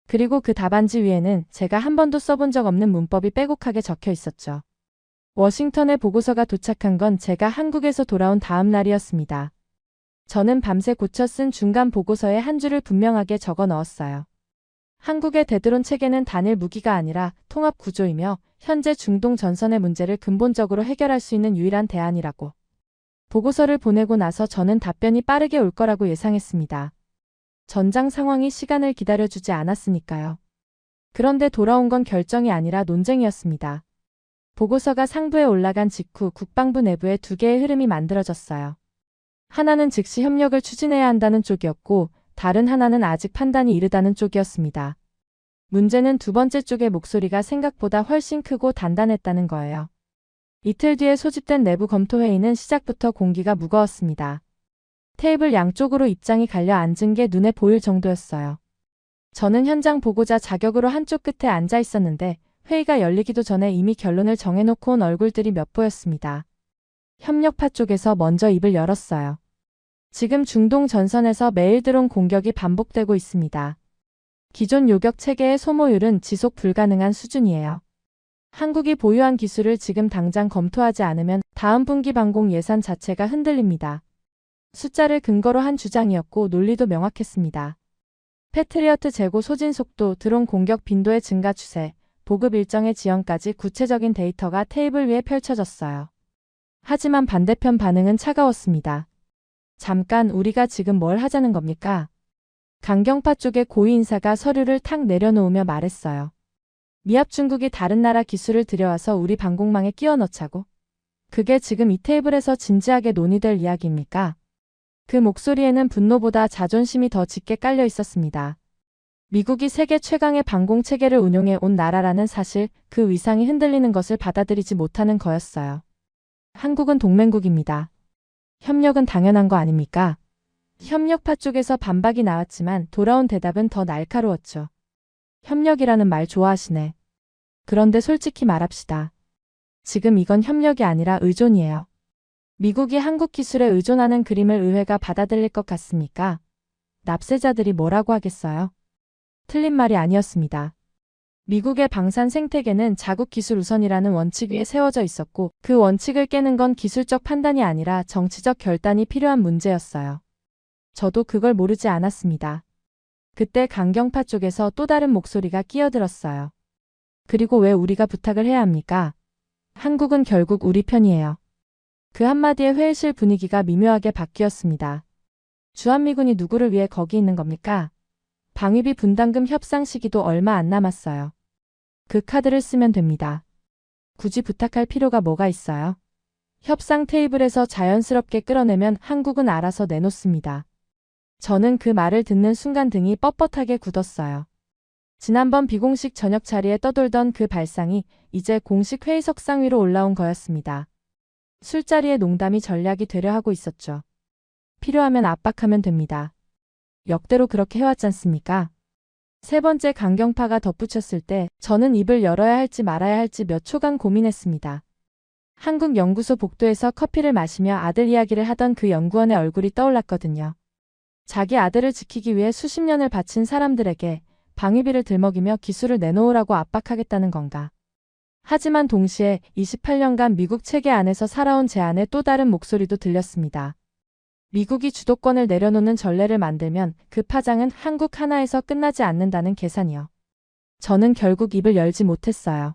그리고 그 답안지 위에는 제가 한 번도 써본 적 없는 문법이 빼곡하게 적혀 있었죠. 워싱턴에 보고서가 도착한 건 제가 한국에서 돌아온 다음 날이었습니다. 저는 밤새 고쳐 쓴 중간 보고서에 한 줄을 분명하게 적어 넣었어요. 한국의 대드론 체계는 단일 무기가 아니라 통합 구조이며 현재 중동 전선의 문제를 근본적으로 해결할 수 있는 유일한 대안이라고. 보고서를 보내고 나서 저는 답변이 빠르게 올 거라고 예상했습니다. 전장 상황이 시간을 기다려주지 않았으니까요. 그런데 돌아온 건 결정이 아니라 논쟁이었습니다. 보고서가 상부에 올라간 직후 국방부 내부에 2개의 흐름이 만들어졌어요. 하나는 즉시 협력을 추진해야 한다는 쪽이었고 다른 하나는 아직 판단이 이르다는 쪽이었습니다. 문제는 두 번째 쪽의 목소리가 생각보다 훨씬 크고 단단했다는 거예요. 이틀 뒤에 소집된 내부 검토회의는 시작부터 공기가 무거웠습니다. 테이블 양쪽으로 입장이 갈려 앉은 게 눈에 보일 정도였어요. 저는 현장 보고자 자격으로 한쪽 끝에 앉아 있었는데 회의가 열리기도 전에 이미 결론을 정해놓고 온 얼굴들이 몇 보였습니다. 협력파 쪽에서 먼저 입을 열었어요. 지금 중동 전선에서 매일 드론 공격이 반복되고 있습니다. 기존 요격 체계의 소모율은 지속 불가능한 수준이에요. 한국이 보유한 기술을 지금 당장 검토하지 않으면 다음 분기 방공 예산 자체가 흔들립니다. 숫자를 근거로 한 주장이었고 논리도 명확했습니다. 패트리어트 재고 소진 속도, 드론 공격 빈도의 증가 추세, 보급 일정의 지연까지 구체적인 데이터가 테이블 위에 펼쳐졌어요. 하지만 반대편 반응은 차가웠습니다. 잠깐, 우리가 지금 뭘 하자는 겁니까? 강경파 쪽의 고위 인사가 서류를 탁 내려놓으며 말했어요. 미합 중국이 다른 나라 기술을 들여와서 우리 방공망에 끼워 넣자고? 그게 지금 이 테이블에서 진지하게 논의될 이야기입니까? 그 목소리에는 분노보다 자존심이 더 짙게 깔려 있었습니다. 미국이 세계 최강의 방공 체계를 운용해 온 나라라는 사실, 그 위상이 흔들리는 것을 받아들이지 못하는 거였어요. 한국은 동맹국입니다. 협력은 당연한 거 아닙니까? 협력파 쪽에서 반박이 나왔지만 돌아온 대답은 더 날카로웠죠. 협력이라는 말 좋아하시네. 그런데 솔직히 말합시다. 지금 이건 협력이 아니라 의존이에요. 미국이 한국 기술에 의존하는 그림을 의회가 받아들일 것 같습니까? 납세자들이 뭐라고 하겠어요? 틀린 말이 아니었습니다. 미국의 방산 생태계는 자국 기술 우선이라는 원칙 위에 세워져 있었고 그 원칙을 깨는 건 기술적 판단이 아니라 정치적 결단이 필요한 문제였어요. 저도 그걸 모르지 않았습니다. 그때 강경파 쪽에서 또 다른 목소리가 끼어들었어요. 그리고 왜 우리가 부탁을 해야 합니까? 한국은 결국 우리 편이에요. 그 한마디에 회의실 분위기가 미묘하게 바뀌었습니다. 주한미군이 누구를 위해 거기 있는 겁니까? 방위비 분담금 협상 시기도 얼마 안 남았어요. 그 카드를 쓰면 됩니다. 굳이 부탁할 필요가 뭐가 있어요? 협상 테이블에서 자연스럽게 끌어내면 한국은 알아서 내놓습니다. 저는 그 말을 듣는 순간 등이 뻣뻣하게 굳었어요. 지난번 비공식 저녁 자리에 떠돌던 그 발상이 이제 공식 회의석상 위로 올라온 거였습니다. 술자리의 농담이 전략이 되려 하고 있었죠. 필요하면 압박하면 됩니다. 역대로 그렇게 해왔지 않습니까? 세 번째 강경파가 덧붙였을 때 저는 입을 열어야 할지 말아야 할지 몇 초간 고민했습니다. 한국연구소 복도에서 커피를 마시며 아들 이야기를 하던 그 연구원의 얼굴이 떠올랐거든요. 자기 아들을 지키기 위해 수십 년을 바친 사람들에게 방위비를 들먹이며 기술을 내놓으라고 압박하겠다는 건가. 하지만 동시에 28년간 미국 체계 안에서 살아온 제 안에 또 다른 목소리도 들렸습니다. 미국이 주도권을 내려놓는 전례를 만들면 그 파장은 한국 하나에서 끝나지 않는다는 계산이요. 저는 결국 입을 열지 못했어요.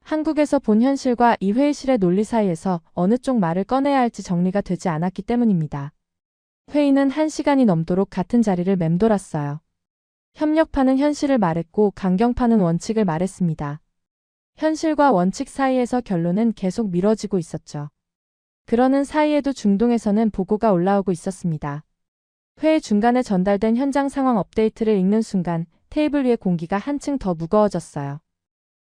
한국에서 본 현실과 이 회의실의 논리 사이에서 어느 쪽 말을 꺼내야 할지 정리가 되지 않았기 때문입니다. 회의는 1시간이 넘도록 같은 자리를 맴돌았어요. 협력파는 현실을 말했고 강경파는 원칙을 말했습니다. 현실과 원칙 사이에서 결론은 계속 미뤄지고 있었죠. 그러는 사이에도 중동에서는 보고가 올라오고 있었습니다. 회의 중간에 전달된 현장 상황 업데이트를 읽는 순간 테이블 위의 공기가 한층 더 무거워졌어요.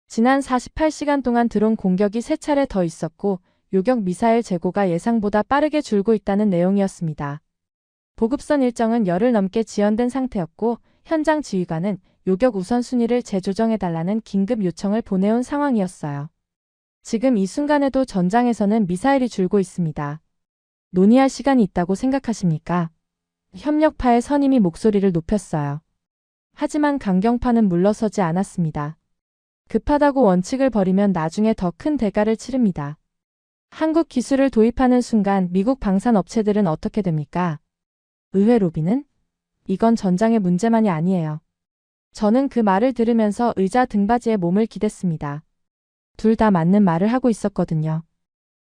지난 48시간 동안 드론 공격이 3차례 더 있었고 요격 미사일 재고가 예상보다 빠르게 줄고 있다는 내용이었습니다. 보급선 일정은 열흘 넘게 지연된 상태였고 현장 지휘관은 요격 우선순위를 재조정해달라는 긴급 요청을 보내온 상황이었어요. 지금 이 순간에도 전장에서는 미사일이 줄고 있습니다. 논의할 시간이 있다고 생각하십니까? 협력파의 선임이 목소리를 높였어요. 하지만 강경파는 물러서지 않았습니다. 급하다고 원칙을 버리면 나중에 더 큰 대가를 치릅니다. 한국 기술을 도입하는 순간 미국 방산 업체들은 어떻게 됩니까? 의회 로비는? 이건 전장의 문제만이 아니에요. 저는 그 말을 들으면서 의자 등받이에 몸을 기댔습니다. 둘 다 맞는 말을 하고 있었거든요.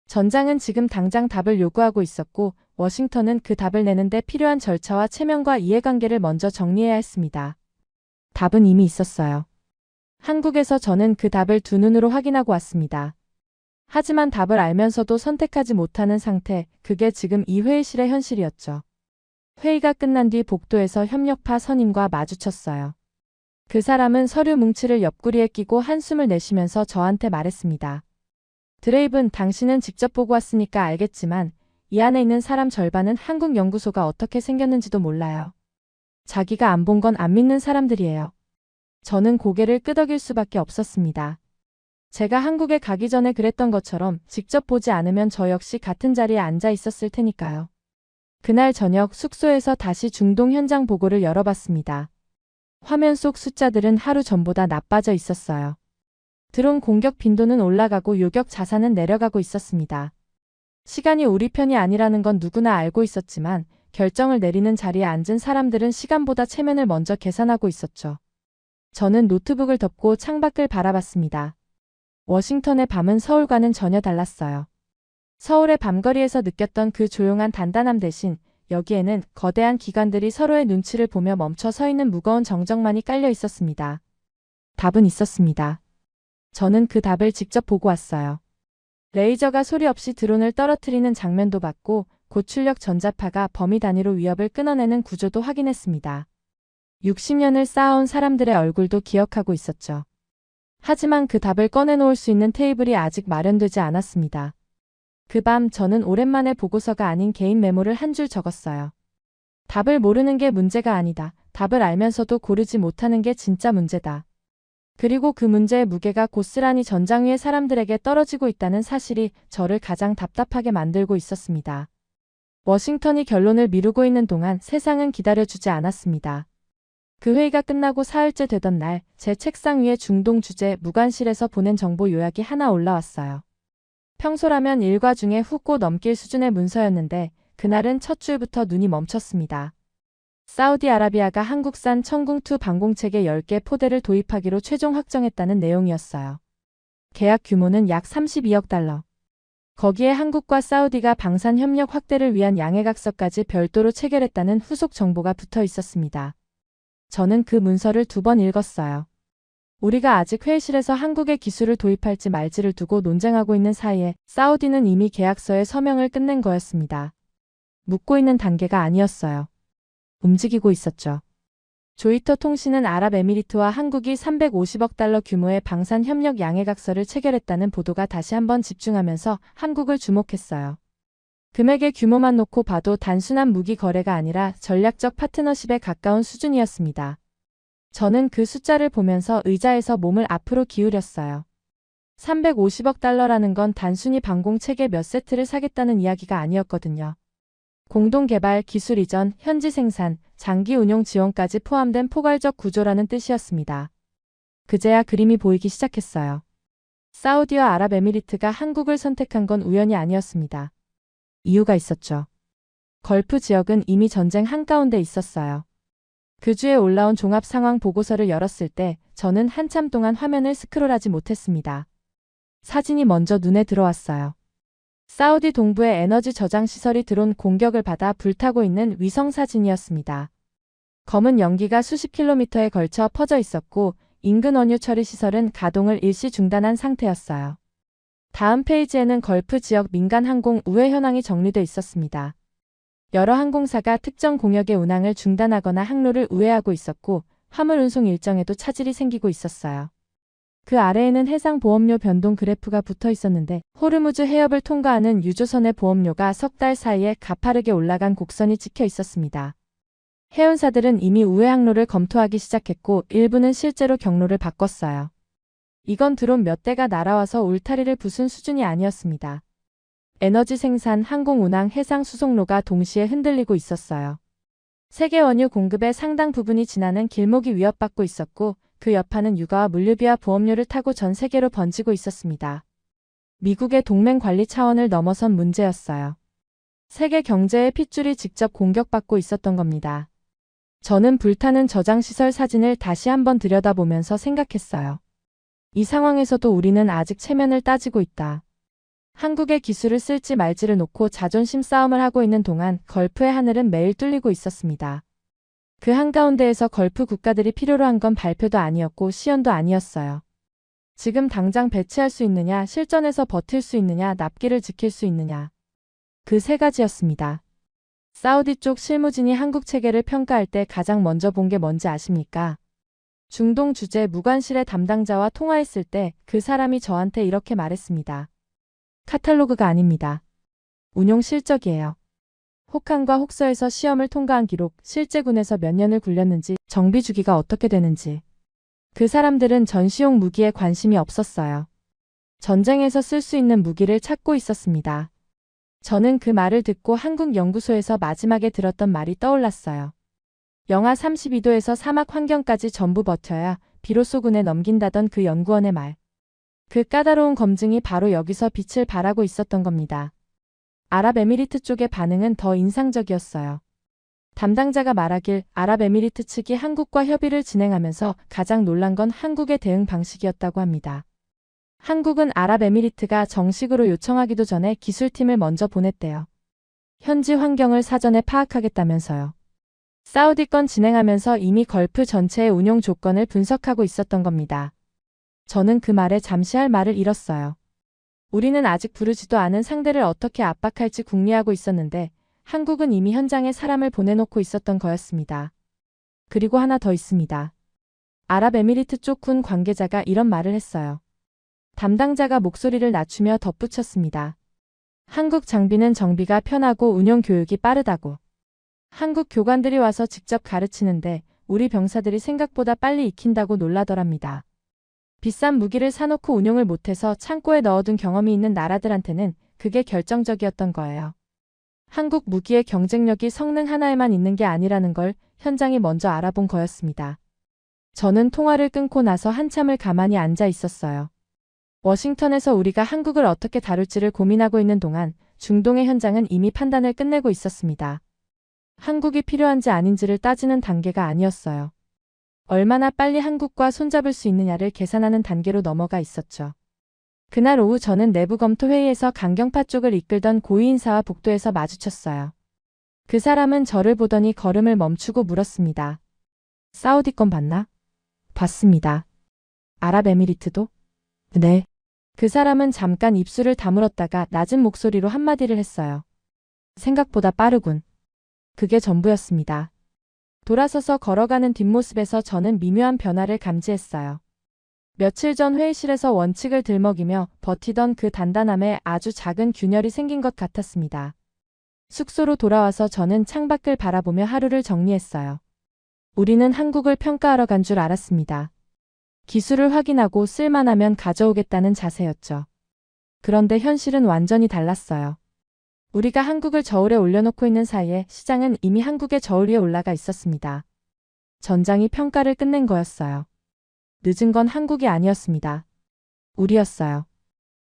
전장은 지금 당장 답을 요구하고 있었고 워싱턴은 그 답을 내는데 필요한 절차와 체면과 이해관계를 먼저 정리해야 했습니다. 답은 이미 있었어요. 한국에서 저는 그 답을 두 눈으로 확인하고 왔습니다. 하지만 답을 알면서도 선택하지 못하는 상태, 그게 지금 이 회의실의 현실이었죠. 회의가 끝난 뒤 복도에서 협력파 선임과 마주쳤어요. 그 사람은 서류 뭉치를 옆구리에 끼고 한숨을 내쉬면서 저한테 말했습니다. 드레이븐, 당신은 직접 보고 왔으니까 알겠지만 이 안에 있는 사람 절반은 한국 연구소가 어떻게 생겼는지도 몰라요. 자기가 안 본 건 안 믿는 사람들이에요. 저는 고개를 끄덕일 수밖에 없었습니다. 제가 한국에 가기 전에 그랬던 것처럼 직접 보지 않으면 저 역시 같은 자리에 앉아 있었을 테니까요. 그날 저녁 숙소에서 다시 중동 현장 보고를 열어봤습니다. 화면 속 숫자들은 하루 전보다 나빠져 있었어요. 드론 공격 빈도는 올라가고 요격 자산은 내려가고 있었습니다. 시간이 우리 편이 아니라는 건 누구나 알고 있었지만 결정을 내리는 자리에 앉은 사람들은 시간보다 체면을 먼저 계산하고 있었죠. 저는 노트북을 덮고 창밖을 바라봤습니다. 워싱턴의 밤은 서울과는 전혀 달랐어요. 서울의 밤거리에서 느꼈던 그 조용한 단단함 대신 여기에는 거대한 기관들이 서로의 눈치를 보며 멈춰 서 있는 무거운 정적만이 깔려 있었습니다. 답은 있었습니다. 저는 그 답을 직접 보고 왔어요. 레이저가 소리 없이 드론을 떨어뜨리는 장면도 봤고 고출력 전자파가 범위 단위로 위협을 끊어내는 구조도 확인했습니다. 60년을 쌓아온 사람들의 얼굴도 기억하고 있었죠. 하지만 그 답을 꺼내놓을 수 있는 테이블이 아직 마련되지 않았습니다. 그 밤 저는 오랜만에 보고서가 아닌 개인 메모를 한 줄 적었어요. 답을 모르는 게 문제가 아니다. 답을 알면서도 고르지 못하는 게 진짜 문제다. 그리고 그 문제의 무게가 고스란히 전장 위의 사람들에게 떨어지고 있다는 사실이 저를 가장 답답하게 만들고 있었습니다. 워싱턴이 결론을 미루고 있는 동안 세상은 기다려주지 않았습니다. 그 회의가 끝나고 사흘째 되던 날, 제 책상 위에 중동 주재 무관실에서 보낸 정보 요약이 하나 올라왔어요. 평소라면 일과 중에 훅고 넘길 수준의 문서였는데 그날은 첫 줄부터 눈이 멈췄습니다. 사우디아라비아가 한국산 천궁2 방공체계 10개 포대를 도입하기로 최종 확정했다는 내용이었어요. 계약 규모는 약 32억 달러. 거기에 한국과 사우디가 방산 협력 확대를 위한 양해각서까지 별도로 체결했다는 후속 정보가 붙어 있었습니다. 저는 그 문서를 2번 읽었어요. 우리가 아직 회의실에서 한국의 기술을 도입할지 말지를 두고 논쟁하고 있는 사이에 사우디는 이미 계약서에 서명을 끝낸 거였습니다. 묻고 있는 단계가 아니었어요. 움직이고 있었죠. 조이터 통신은 아랍에미리트와 한국이 350억 달러 규모의 방산 협력 양해각서를 체결했다는 보도가 다시 한번 집중하면서 한국을 주목했어요. 금액의 규모만 놓고 봐도 단순한 무기 거래가 아니라 전략적 파트너십에 가까운 수준이었습니다. 저는 그 숫자를 보면서 의자에서 몸을 앞으로 기울였어요. 350억 달러라는 건 단순히 방공체계 몇 세트를 사겠다는 이야기가 아니었거든요. 공동개발, 기술 이전, 현지 생산, 장기 운용 지원까지 포함된 포괄적 구조라는 뜻이었습니다. 그제야 그림이 보이기 시작했어요. 사우디와 아랍에미리트가 한국을 선택한 건 우연이 아니었습니다. 이유가 있었죠. 걸프 지역은 이미 전쟁 한가운데 있었어요. 그 주에 올라온 종합 상황 보고서를 열었을 때 저는 한참 동안 화면을 스크롤하지 못했습니다. 사진이 먼저 눈에 들어왔어요. 사우디 동부의 에너지 저장 시설이 드론 공격을 받아 불타고 있는 위성 사진이었습니다. 검은 연기가 수십 킬로미터에 걸쳐 퍼져 있었고 인근 원유 처리 시설은 가동을 일시 중단한 상태였어요. 다음 페이지에는 걸프 지역 민간 항공 우회 현황이 정리돼 있었습니다. 여러 항공사가 특정 공역의 운항을 중단하거나 항로를 우회하고 있었고 화물 운송 일정에도 차질이 생기고 있었어요. 그 아래에는 해상 보험료 변동 그래프가 붙어 있었는데 호르무즈 해협을 통과하는 유조선의 보험료가 석 달 사이에 가파르게 올라간 곡선이 찍혀 있었습니다. 해운사들은 이미 우회 항로를 검토하기 시작했고 일부는 실제로 경로를 바꿨어요. 이건 드론 몇 대가 날아와서 울타리를 부순 수준이 아니었습니다. 에너지 생산, 항공 운항, 해상 수송로가 동시에 흔들리고 있었어요. 세계 원유 공급의 상당 부분이 지나는 길목이 위협받고 있었고 그 여파는 유가와 물류비와 보험료를 타고 전 세계로 번지고 있었습니다. 미국의 동맹 관리 차원을 넘어선 문제였어요. 세계 경제의 핏줄이 직접 공격받고 있었던 겁니다. 저는 불타는 저장시설 사진을 다시 한번 들여다보면서 생각했어요. 이 상황에서도 우리는 아직 체면을 따지고 있다. 한국의 기술을 쓸지 말지를 놓고 자존심 싸움을 하고 있는 동안 걸프의 하늘은 매일 뚫리고 있었습니다. 그 한가운데에서 걸프 국가들이 필요로 한 건 발표도 아니었고 시연도 아니었어요. 지금 당장 배치할 수 있느냐, 실전에서 버틸 수 있느냐, 납기를 지킬 수 있느냐. 그 세 가지였습니다. 사우디 쪽 실무진이 한국 체계를 평가할 때 가장 먼저 본 게 뭔지 아십니까? 중동 주재 무관실의 담당자와 통화했을 때 그 사람이 저한테 이렇게 말했습니다. 카탈로그가 아닙니다. 운용 실적이에요. 혹한과 혹서에서 시험을 통과한 기록, 실제 군에서 몇 년을 굴렸는지, 정비 주기가 어떻게 되는지. 그 사람들은 전시용 무기에 관심이 없었어요. 전쟁에서 쓸 수 있는 무기를 찾고 있었습니다. 저는 그 말을 듣고 한국 연구소에서 마지막에 들었던 말이 떠올랐어요. 영하 32도에서 사막 환경까지 전부 버텨야 비로소 군에 넘긴다던 그 연구원의 말. 그 까다로운 검증이 바로 여기서 빛을 발하고 있었던 겁니다. 아랍에미리트 쪽의 반응은 더 인상적이었어요. 담당자가 말하길 아랍에미리트 측이 한국과 협의를 진행하면서 가장 놀란 건 한국의 대응 방식이었다고 합니다. 한국은 아랍에미리트가 정식으로 요청하기도 전에 기술팀을 먼저 보냈대요. 현지 환경을 사전에 파악하겠다면서요. 사우디 건 진행하면서 이미 걸프 전체의 운용 조건을 분석하고 있었던 겁니다. 저는 그 말에 잠시 할 말을 잃었어요. 우리는 아직 부르지도 않은 상대를 어떻게 압박할지 궁리하고 있었는데 한국은 이미 현장에 사람을 보내놓고 있었던 거였습니다. 그리고 하나 더 있습니다. 아랍에미리트 쪽 군 관계자가 이런 말을 했어요. 담당자가 목소리를 낮추며 덧붙였습니다. 한국 장비는 정비가 편하고 운용 교육이 빠르다고. 한국 교관들이 와서 직접 가르치는데 우리 병사들이 생각보다 빨리 익힌다고 놀라더랍니다. 비싼 무기를 사놓고 운용을 못해서 창고에 넣어둔 경험이 있는 나라들한테는 그게 결정적이었던 거예요. 한국 무기의 경쟁력이 성능 하나에만 있는 게 아니라는 걸 현장이 먼저 알아본 거였습니다. 저는 통화를 끊고 나서 한참을 가만히 앉아 있었어요. 워싱턴에서 우리가 한국을 어떻게 다룰지를 고민하고 있는 동안 중동의 현장은 이미 판단을 끝내고 있었습니다. 한국이 필요한지 아닌지를 따지는 단계가 아니었어요. 얼마나 빨리 한국과 손잡을 수 있느냐를 계산하는 단계로 넘어가 있었죠. 그날 오후 저는 내부 검토 회의에서 강경파 쪽을 이끌던 고위 인사와 복도에서 마주쳤어요. 그 사람은 저를 보더니 걸음을 멈추고 물었습니다. 사우디 건 봤나? 봤습니다. 아랍에미리트도? 네. 그 사람은 잠깐 입술을 다물었다가 낮은 목소리로 한마디를 했어요. 생각보다 빠르군. 그게 전부였습니다. 돌아서서 걸어가는 뒷모습에서 저는 미묘한 변화를 감지했어요. 며칠 전 회의실에서 원칙을 들먹이며 버티던 그 단단함에 아주 작은 균열이 생긴 것 같았습니다. 숙소로 돌아와서 저는 창밖을 바라보며 하루를 정리했어요. 우리는 한국을 평가하러 간 줄 알았습니다. 기술을 확인하고 쓸만하면 가져오겠다는 자세였죠. 그런데 현실은 완전히 달랐어요. 우리가 한국을 저울에 올려놓고 있는 사이에 시장은 이미 한국의 저울 위에 올라가 있었습니다. 전장이 평가를 끝낸 거였어요. 늦은 건 한국이 아니었습니다. 우리였어요.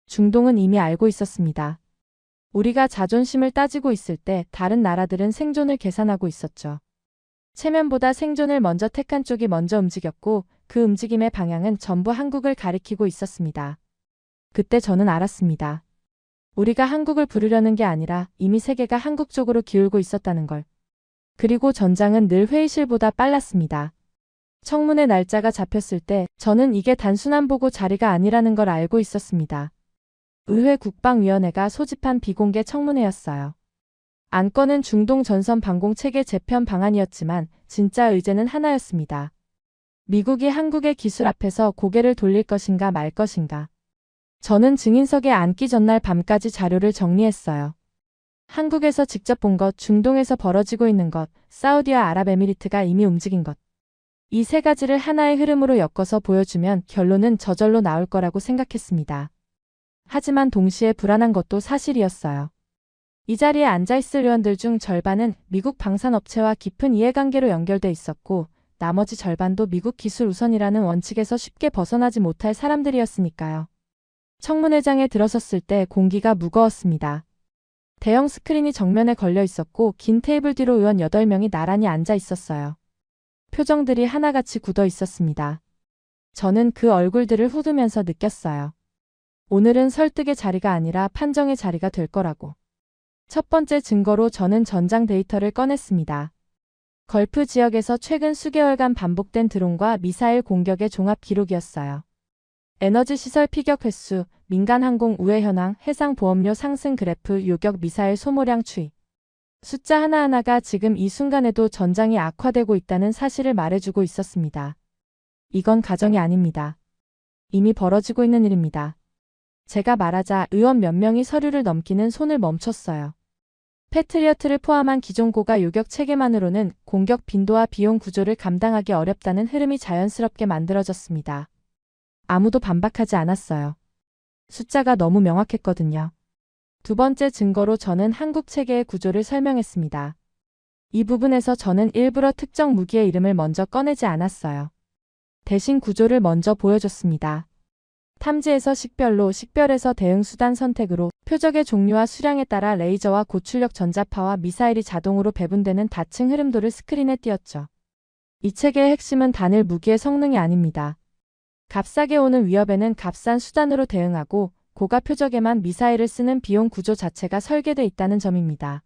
중동은 이미 알고 있었습니다. 우리가 자존심을 따지고 있을 때 다른 나라들은 생존을 계산하고 있었죠. 체면보다 생존을 먼저 택한 쪽이 먼저 움직였고 그 움직임의 방향은 전부 한국을 가리키고 있었습니다. 그때 저는 알았습니다. 우리가 한국을 부르려는 게 아니라 이미 세계가 한국 쪽으로 기울고 있었다는 걸. 그리고 전장은 늘 회의실보다 빨랐습니다. 청문회 날짜가 잡혔을 때 저는 이게 단순한 보고 자리가 아니라는 걸 알고 있었습니다. 의회 국방위원회가 소집한 비공개 청문회였어요. 안건은 중동 전선 방공 체계 재편 방안이었지만 진짜 의제는 하나였습니다. 미국이 한국의 기술 앞에서 고개를 돌릴 것인가 말 것인가. 저는 증인석에 앉기 전날 밤까지 자료를 정리했어요. 한국에서 직접 본 것, 중동에서 벌어지고 있는 것, 사우디와 아랍에미리트가 이미 움직인 것. 이 세 가지를 하나의 흐름으로 엮어서 보여주면 결론은 저절로 나올 거라고 생각했습니다. 하지만 동시에 불안한 것도 사실이었어요. 이 자리에 앉아있을 의원들 중 절반은 미국 방산업체와 깊은 이해관계로 연결돼 있었고 나머지 절반도 미국 기술 우선이라는 원칙에서 쉽게 벗어나지 못할 사람들이었으니까요. 청문회장에 들어섰을 때 공기가 무거웠습니다. 대형 스크린이 정면에 걸려 있었고 긴 테이블 뒤로 의원 8명이 나란히 앉아 있었어요. 표정들이 하나같이 굳어 있었습니다. 저는 그 얼굴들을 후두면서 느꼈어요. 오늘은 설득의 자리가 아니라 판정의 자리가 될 거라고. 첫 번째 증거로 저는 전장 데이터를 꺼냈습니다. 걸프 지역에서 최근 수개월간 반복된 드론과 미사일 공격의 종합 기록이었어요. 에너지 시설 피격 횟수, 민간 항공 우회 현황, 해상 보험료 상승 그래프, 요격 미사일 소모량 추이. 숫자 하나하나가 지금 이 순간에도 전장이 악화되고 있다는 사실을 말해주고 있었습니다. 이건 가정이 아닙니다. 이미 벌어지고 있는 일입니다. 제가 말하자 의원 몇 명이 서류를 넘기는 손을 멈췄어요. 패트리어트를 포함한 기존 고가 요격 체계만으로는 공격 빈도와 비용 구조를 감당하기 어렵다는 흐름이 자연스럽게 만들어졌습니다. 아무도 반박하지 않았어요. 숫자가 너무 명확했거든요. 두 번째 증거로 저는 한국 체계의 구조를 설명했습니다. 이 부분에서 저는 일부러 특정 무기의 이름을 먼저 꺼내지 않았어요. 대신 구조를 먼저 보여줬습니다. 탐지에서 식별로, 식별에서 대응 수단 선택으로, 표적의 종류와 수량에 따라 레이저와 고출력 전자파와 미사일이 자동으로 배분되는 다층 흐름도를 스크린에 띄웠죠. 이 체계의 핵심은 단일 무기의 성능이 아닙니다. 값싸게 오는 위협에는 값싼 수단으로 대응하고 고가 표적에만 미사일을 쓰는 비용 구조 자체가 설계돼 있다는 점입니다.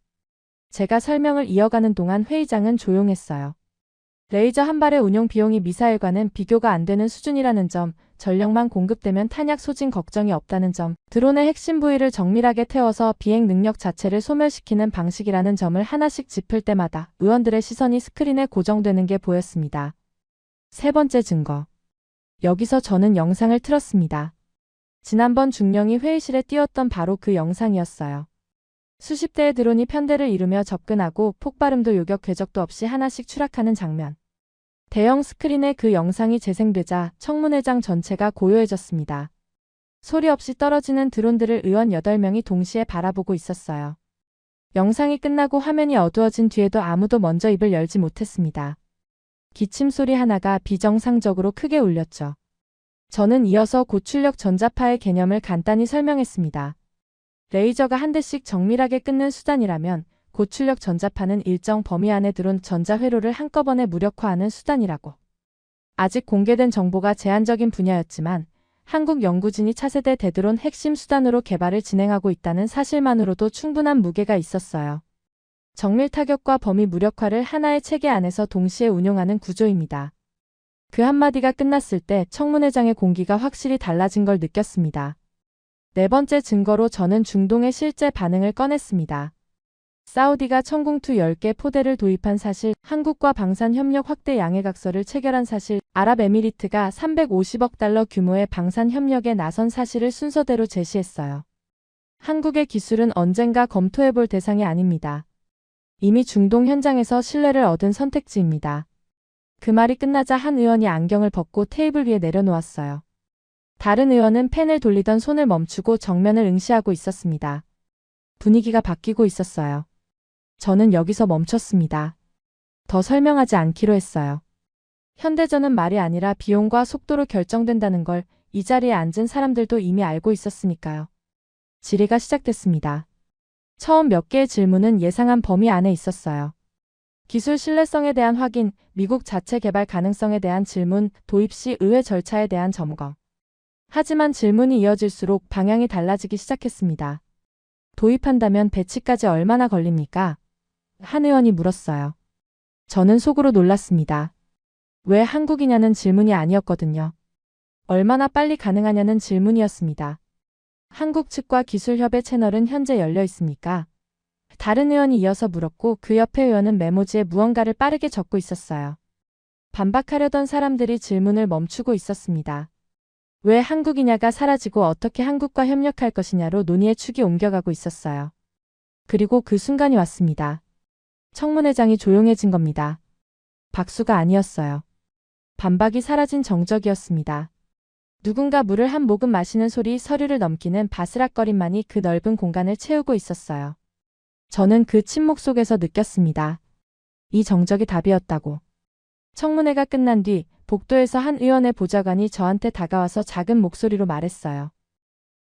제가 설명을 이어가는 동안 회의장은 조용했어요. 레이저 한 발의 운용 비용이 미사일과는 비교가 안 되는 수준이라는 점, 전력만 공급되면 탄약 소진 걱정이 없다는 점, 드론의 핵심 부위를 정밀하게 태워서 비행 능력 자체를 소멸시키는 방식이라는 점을 하나씩 짚을 때마다 의원들의 시선이 스크린에 고정되는 게 보였습니다. 세 번째 증거. 여기서 저는 영상을 틀었습니다. 지난번 중령이 회의실에 띄웠던 바로 그 영상이었어요. 수십 대의 드론이 편대를 이루며 접근하고 폭발음도 요격 궤적도 없이 하나씩 추락하는 장면. 대형 스크린에 그 영상이 재생되자 청문회장 전체가 고요해졌습니다. 소리 없이 떨어지는 드론들을 의원 8명이 동시에 바라보고 있었어요. 영상이 끝나고 화면이 어두워진 뒤에도 아무도 먼저 입을 열지 못했습니다. 기침 소리 하나가 비정상적으로 크게 울렸죠. 저는 이어서 고출력 전자파의 개념을 간단히 설명했습니다. 레이저가 한 대씩 정밀하게 끊는 수단이라면 고출력 전자파는 일정 범위 안에 들어온 전자 회로를 한꺼번에 무력화하는 수단이라고. 아직 공개된 정보가 제한적인 분야였지만 한국 연구진이 차세대 대드론 핵심 수단으로 개발을 진행하고 있다는 사실만으로도 충분한 무게가 있었어요. 정밀 타격과 범위 무력화를 하나의 체계 안에서 동시에 운용하는 구조입니다. 그 한마디가 끝났을 때 청문회장의 공기가 확실히 달라진 걸 느꼈습니다. 네 번째 증거로 저는 중동의 실제 반응을 꺼냈습니다. 사우디가 천궁2 10개 포대를 도입한 사실, 한국과 방산협력 확대 양해각서를 체결한 사실, 아랍에미리트가 350억 달러 규모의 방산협력에 나선 사실을 순서대로 제시했어요. 한국의 기술은 언젠가 검토해볼 대상이 아닙니다. 이미 중동 현장에서 신뢰를 얻은 선택지입니다. 그 말이 끝나자 한 의원이 안경을 벗고 테이블 위에 내려놓았어요. 다른 의원은 펜을 돌리던 손을 멈추고 정면을 응시하고 있었습니다. 분위기가 바뀌고 있었어요. 저는 여기서 멈췄습니다. 더 설명하지 않기로 했어요. 현대전은 말이 아니라 비용과 속도로 결정된다는 걸 이 자리에 앉은 사람들도 이미 알고 있었으니까요. 질의가 시작됐습니다. 처음 몇 개의 질문은 예상한 범위 안에 있었어요. 기술 신뢰성에 대한 확인, 미국 자체 개발 가능성에 대한 질문, 도입 시 의회 절차에 대한 점검. 하지만 질문이 이어질수록 방향이 달라지기 시작했습니다. 도입한다면 배치까지 얼마나 걸립니까? 한 의원이 물었어요. 저는 속으로 놀랐습니다. 왜 한국이냐는 질문이 아니었거든요. 얼마나 빨리 가능하냐는 질문이었습니다. 한국 측과 기술협의 채널은 현재 열려 있습니까? 다른 의원이 이어서 물었고 그 옆에 의원은 메모지에 무언가를 빠르게 적고 있었어요. 반박하려던 사람들이 질문을 멈추고 있었습니다. 왜 한국이냐가 사라지고 어떻게 한국과 협력할 것이냐로 논의의 축이 옮겨가고 있었어요. 그리고 그 순간이 왔습니다. 청문회장이 조용해진 겁니다. 박수가 아니었어요. 반박이 사라진 정적이었습니다. 누군가 물을 한 모금 마시는 소리, 서류를 넘기는 바스락거림만이 그 넓은 공간을 채우고 있었어요. 저는 그 침묵 속에서 느꼈습니다. 이 정적이 답이었다고. 청문회가 끝난 뒤 복도에서 한 의원의 보좌관이 저한테 다가와서 작은 목소리로 말했어요.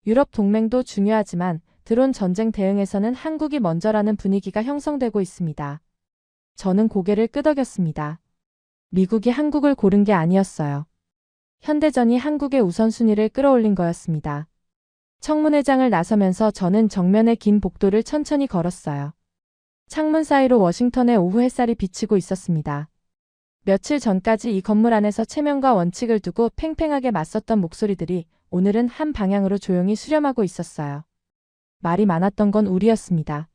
유럽 동맹도 중요하지만 드론 전쟁 대응에서는 한국이 먼저라는 분위기가 형성되고 있습니다. 저는 고개를 끄덕였습니다. 미국이 한국을 고른 게 아니었어요. 현대전이 한국의 우선순위를 끌어올린 거였습니다. 청문회장을 나서면서 저는 정면의 긴 복도를 천천히 걸었어요. 창문 사이로 워싱턴의 오후 햇살이 비치고 있었습니다. 며칠 전까지 이 건물 안에서 체면과 원칙을 두고 팽팽하게 맞섰던 목소리들이 오늘은 한 방향으로 조용히 수렴하고 있었어요. 말이 많았던 건 우리였습니다.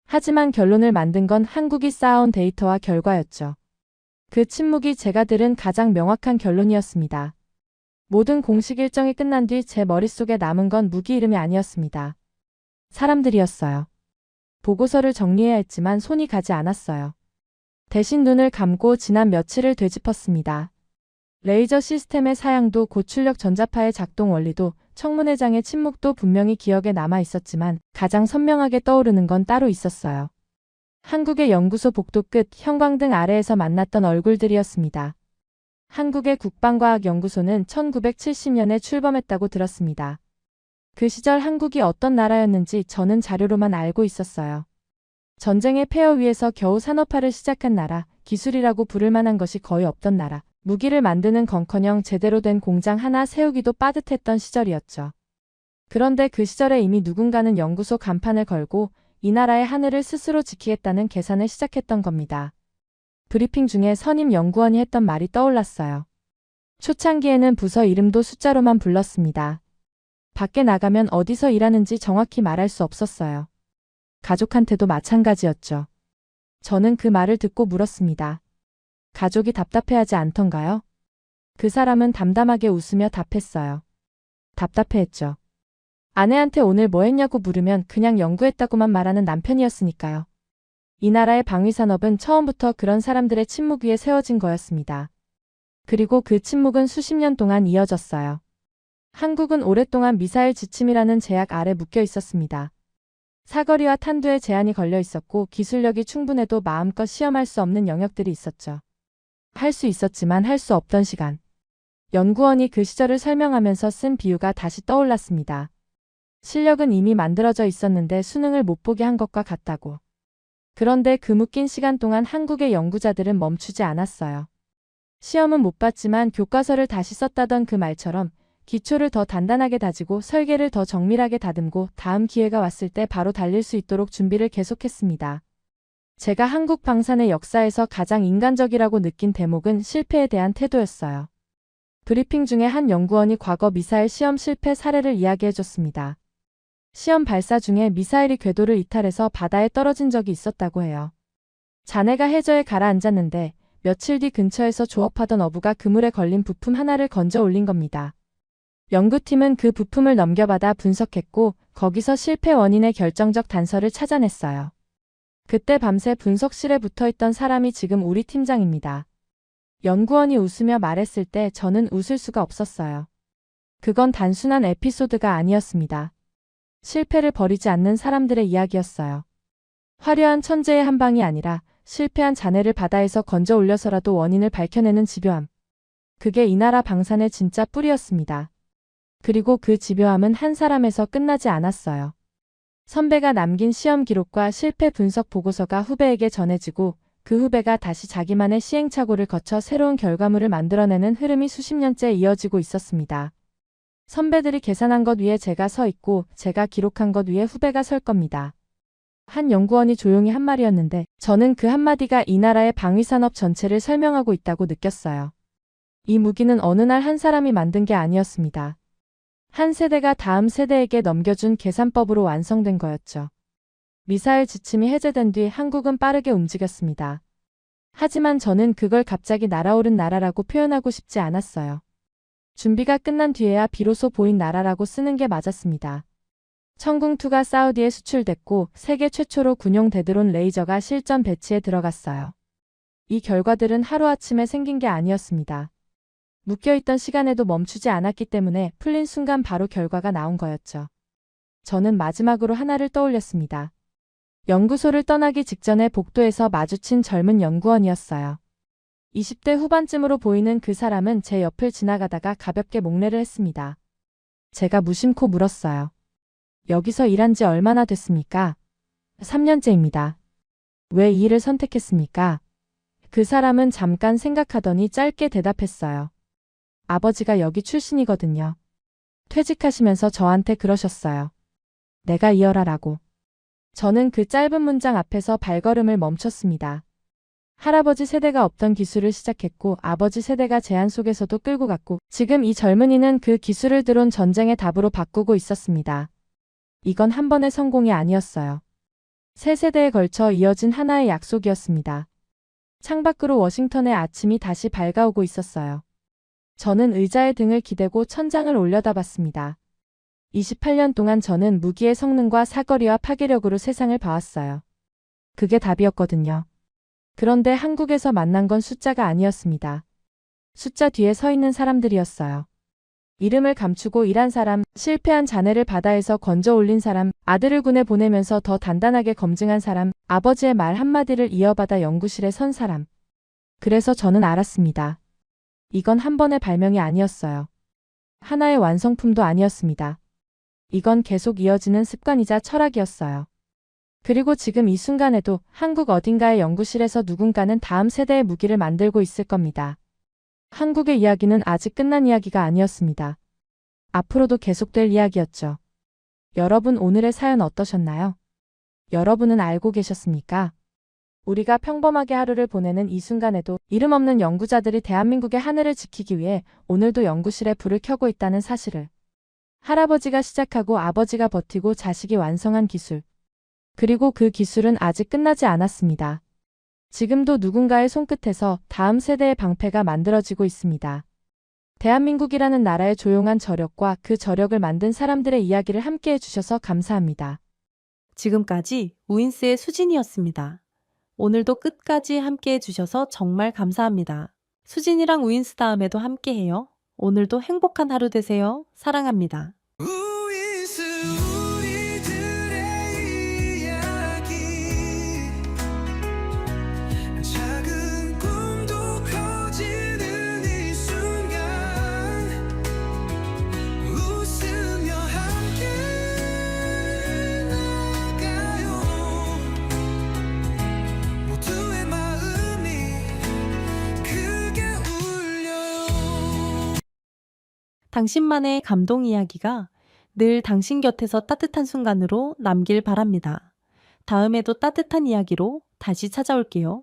하지만 결론을 만든 건 한국이 쌓아온 데이터와 결과였죠. 그 침묵이 제가 들은 가장 명확한 결론이었습니다. 모든 공식 일정이 끝난 뒤 제 머릿속에 남은 건 무기 이름이 아니었습니다. 사람들이었어요. 보고서를 정리해야 했지만 손이 가지 않았어요. 대신 눈을 감고 지난 며칠을 되짚었습니다. 레이저 시스템의 사양도 고출력 전자파의 작동 원리도 청문회장의 침묵도 분명히 기억에 남아 있었지만 가장 선명하게 떠오르는 건 따로 있었어요. 한국의 연구소 복도 끝 형광등 아래에서 만났던 얼굴들이었습니다. 한국의 국방과학연구소는 1970년에 출범했다고 들었습니다. 그 시절 한국이 어떤 나라였는지 저는 자료로만 알고 있었어요. 전쟁의 폐허 위에서 겨우 산업화를 시작한 나라, 기술이라고 부를 만한 것이 거의 없던 나라, 무기를 만드는 건커녕 제대로 된 공장 하나 세우기도 빠듯했던 시절이었죠. 그런데 그 시절에 이미 누군가는 연구소 간판을 걸고 이 나라의 하늘을 스스로 지키겠다는 계산을 시작했던 겁니다. 브리핑 중에 선임 연구원이 했던 말이 떠올랐어요. 초창기에는 부서 이름도 숫자로만 불렀습니다. 밖에 나가면 어디서 일하는지 정확히 말할 수 없었어요. 가족한테도 마찬가지였죠. 저는 그 말을 듣고 물었습니다. 가족이 답답해하지 않던가요? 그 사람은 담담하게 웃으며 답했어요. 답답해했죠. 아내한테 오늘 뭐 했냐고 물으면 그냥 연구했다고만 말하는 남편이었으니까요. 이 나라의 방위산업은 처음부터 그런 사람들의 침묵 위에 세워진 거였습니다. 그리고 그 침묵은 수십 년 동안 이어졌어요. 한국은 오랫동안 미사일 지침이라는 제약 아래 묶여 있었습니다. 사거리와 탄두에 제한이 걸려 있었고 기술력이 충분해도 마음껏 시험할 수 없는 영역들이 있었죠. 할 수 있었지만 할 수 없던 시간. 연구원이 그 시절을 설명하면서 쓴 비유가 다시 떠올랐습니다. 실력은 이미 만들어져 있었는데 수능을 못 보게 한 것과 같다고. 그런데 그 묶인 시간 동안 한국의 연구자들은 멈추지 않았어요. 시험은 못 봤지만 교과서를 다시 썼다던 그 말처럼 기초를 더 단단하게 다지고 설계를 더 정밀하게 다듬고 다음 기회가 왔을 때 바로 달릴 수 있도록 준비를 계속했습니다. 제가 한국 방산의 역사에서 가장 인간적이라고 느낀 대목은 실패에 대한 태도였어요. 브리핑 중에 한 연구원이 과거 미사일 시험 실패 사례를 이야기해줬습니다. 시험 발사 중에 미사일이 궤도를 이탈해서 바다에 떨어진 적이 있었다고 해요. 자네가 해저에 가라앉았는데 며칠 뒤 근처에서 조업하던 어부가 그물에 걸린 부품 하나를 건져 올린 겁니다. 연구팀은 그 부품을 넘겨받아 분석했고 거기서 실패 원인의 결정적 단서를 찾아냈어요. 그때 밤새 분석실에 붙어있던 사람이 지금 우리 팀장입니다. 연구원이 웃으며 말했을 때 저는 웃을 수가 없었어요. 그건 단순한 에피소드가 아니었습니다. 실패를 버리지 않는 사람들의 이야기였어요. 화려한 천재의 한 방이 아니라 실패한 자네를 바다에서 건져 올려서라도 원인을 밝혀내는 집요함. 그게 이 나라 방산의 진짜 뿌리였습니다. 그리고 그 집요함은 한 사람에서 끝나지 않았어요. 선배가 남긴 시험 기록과 실패 분석 보고서가 후배에게 전해지고 그 후배가 다시 자기만의 시행착오를 거쳐 새로운 결과물을 만들어내는 흐름이 수십 년째 이어지고 있었습니다. 선배들이 계산한 것 위에 제가 서 있고 제가 기록한 것 위에 후배가 설 겁니다. 한 연구원이 조용히 한 말이었는데 저는 그 한마디가 이 나라의 방위산업 전체를 설명하고 있다고 느꼈어요. 이 무기는 어느 날 한 사람이 만든 게 아니었습니다. 한 세대가 다음 세대에게 넘겨준 계산법으로 완성된 거였죠. 미사일 지침이 해제된 뒤 한국은 빠르게 움직였습니다. 하지만 저는 그걸 갑자기 날아오른 나라라고 표현하고 싶지 않았어요. 준비가 끝난 뒤에야 비로소 보인 나라라고 쓰는 게 맞았습니다. 천궁2가 사우디에 수출됐고 세계 최초로 군용 대드론 레이저가 실전 배치에 들어갔어요. 이 결과들은 하루아침에 생긴 게 아니었습니다. 묶여있던 시간에도 멈추지 않았기 때문에 풀린 순간 바로 결과가 나온 거였죠. 저는 마지막으로 하나를 떠올렸습니다. 연구소를 떠나기 직전에 복도에서 마주친 젊은 연구원이었어요. 20대 후반쯤으로 보이는 그 사람은 제 옆을 지나가다가 가볍게 목례를 했습니다. 제가 무심코 물었어요. 여기서 일한 지 얼마나 됐습니까? 3년째입니다. 왜 이 일을 선택했습니까? 그 사람은 잠깐 생각하더니 짧게 대답했어요. 아버지가 여기 출신이거든요. 퇴직하시면서 저한테 그러셨어요. 내가 이어라라고. 저는 그 짧은 문장 앞에서 발걸음을 멈췄습니다. 할아버지 세대가 없던 기술을 시작했고 아버지 세대가 제한 속에서도 끌고 갔고 지금 이 젊은이는 그 기술을 드론 전쟁의 답으로 바꾸고 있었습니다. 이건 한 번의 성공이 아니었어요. 세 세대에 걸쳐 이어진 하나의 약속이었습니다. 창밖으로 워싱턴의 아침이 다시 밝아오고 있었어요. 저는 의자에 등을 기대고 천장을 올려다봤습니다. 28년 동안 저는 무기의 성능과 사거리와 파괴력으로 세상을 봐왔어요. 그게 답이었거든요. 그런데 한국에서 만난 건 숫자가 아니었습니다. 숫자 뒤에 서 있는 사람들이었어요. 이름을 감추고 일한 사람, 실패한 자네를 바다에서 건져 올린 사람, 아들을 군에 보내면서 더 단단하게 검증한 사람, 아버지의 말 한마디를 이어받아 연구실에 선 사람. 그래서 저는 알았습니다. 이건 한 번의 발명이 아니었어요. 하나의 완성품도 아니었습니다. 이건 계속 이어지는 습관이자 철학이었어요. 그리고 지금 이 순간에도 한국 어딘가의 연구실에서 누군가는 다음 세대의 무기를 만들고 있을 겁니다. 한국의 이야기는 아직 끝난 이야기가 아니었습니다. 앞으로도 계속될 이야기였죠. 여러분 오늘의 사연 어떠셨나요? 여러분은 알고 계셨습니까? 우리가 평범하게 하루를 보내는 이 순간에도 이름 없는 연구자들이 대한민국의 하늘을 지키기 위해 오늘도 연구실에 불을 켜고 있다는 사실을. 할아버지가 시작하고 아버지가 버티고 자식이 완성한 기술. 그리고 그 기술은 아직 끝나지 않았습니다. 지금도 누군가의 손끝에서 다음 세대의 방패가 만들어지고 있습니다. 대한민국이라는 나라의 조용한 저력과 그 저력을 만든 사람들의 이야기를 함께 해주셔서 감사합니다. 지금까지 우인스의 수진이었습니다. 오늘도 끝까지 함께 해주셔서 정말 감사합니다. 수진이랑 우인스 다음에도 함께해요. 오늘도 행복한 하루 되세요. 사랑합니다. 우이스 우리들의 이야기 작은 꿈도 커지는 이 순간 웃으며 함께 나가요 모두의 마음이 크게 울려요. 당신만의 감동 이야기가 늘 당신 곁에서 따뜻한 순간으로 남길 바랍니다. 다음에도 따뜻한 이야기로 다시 찾아올게요.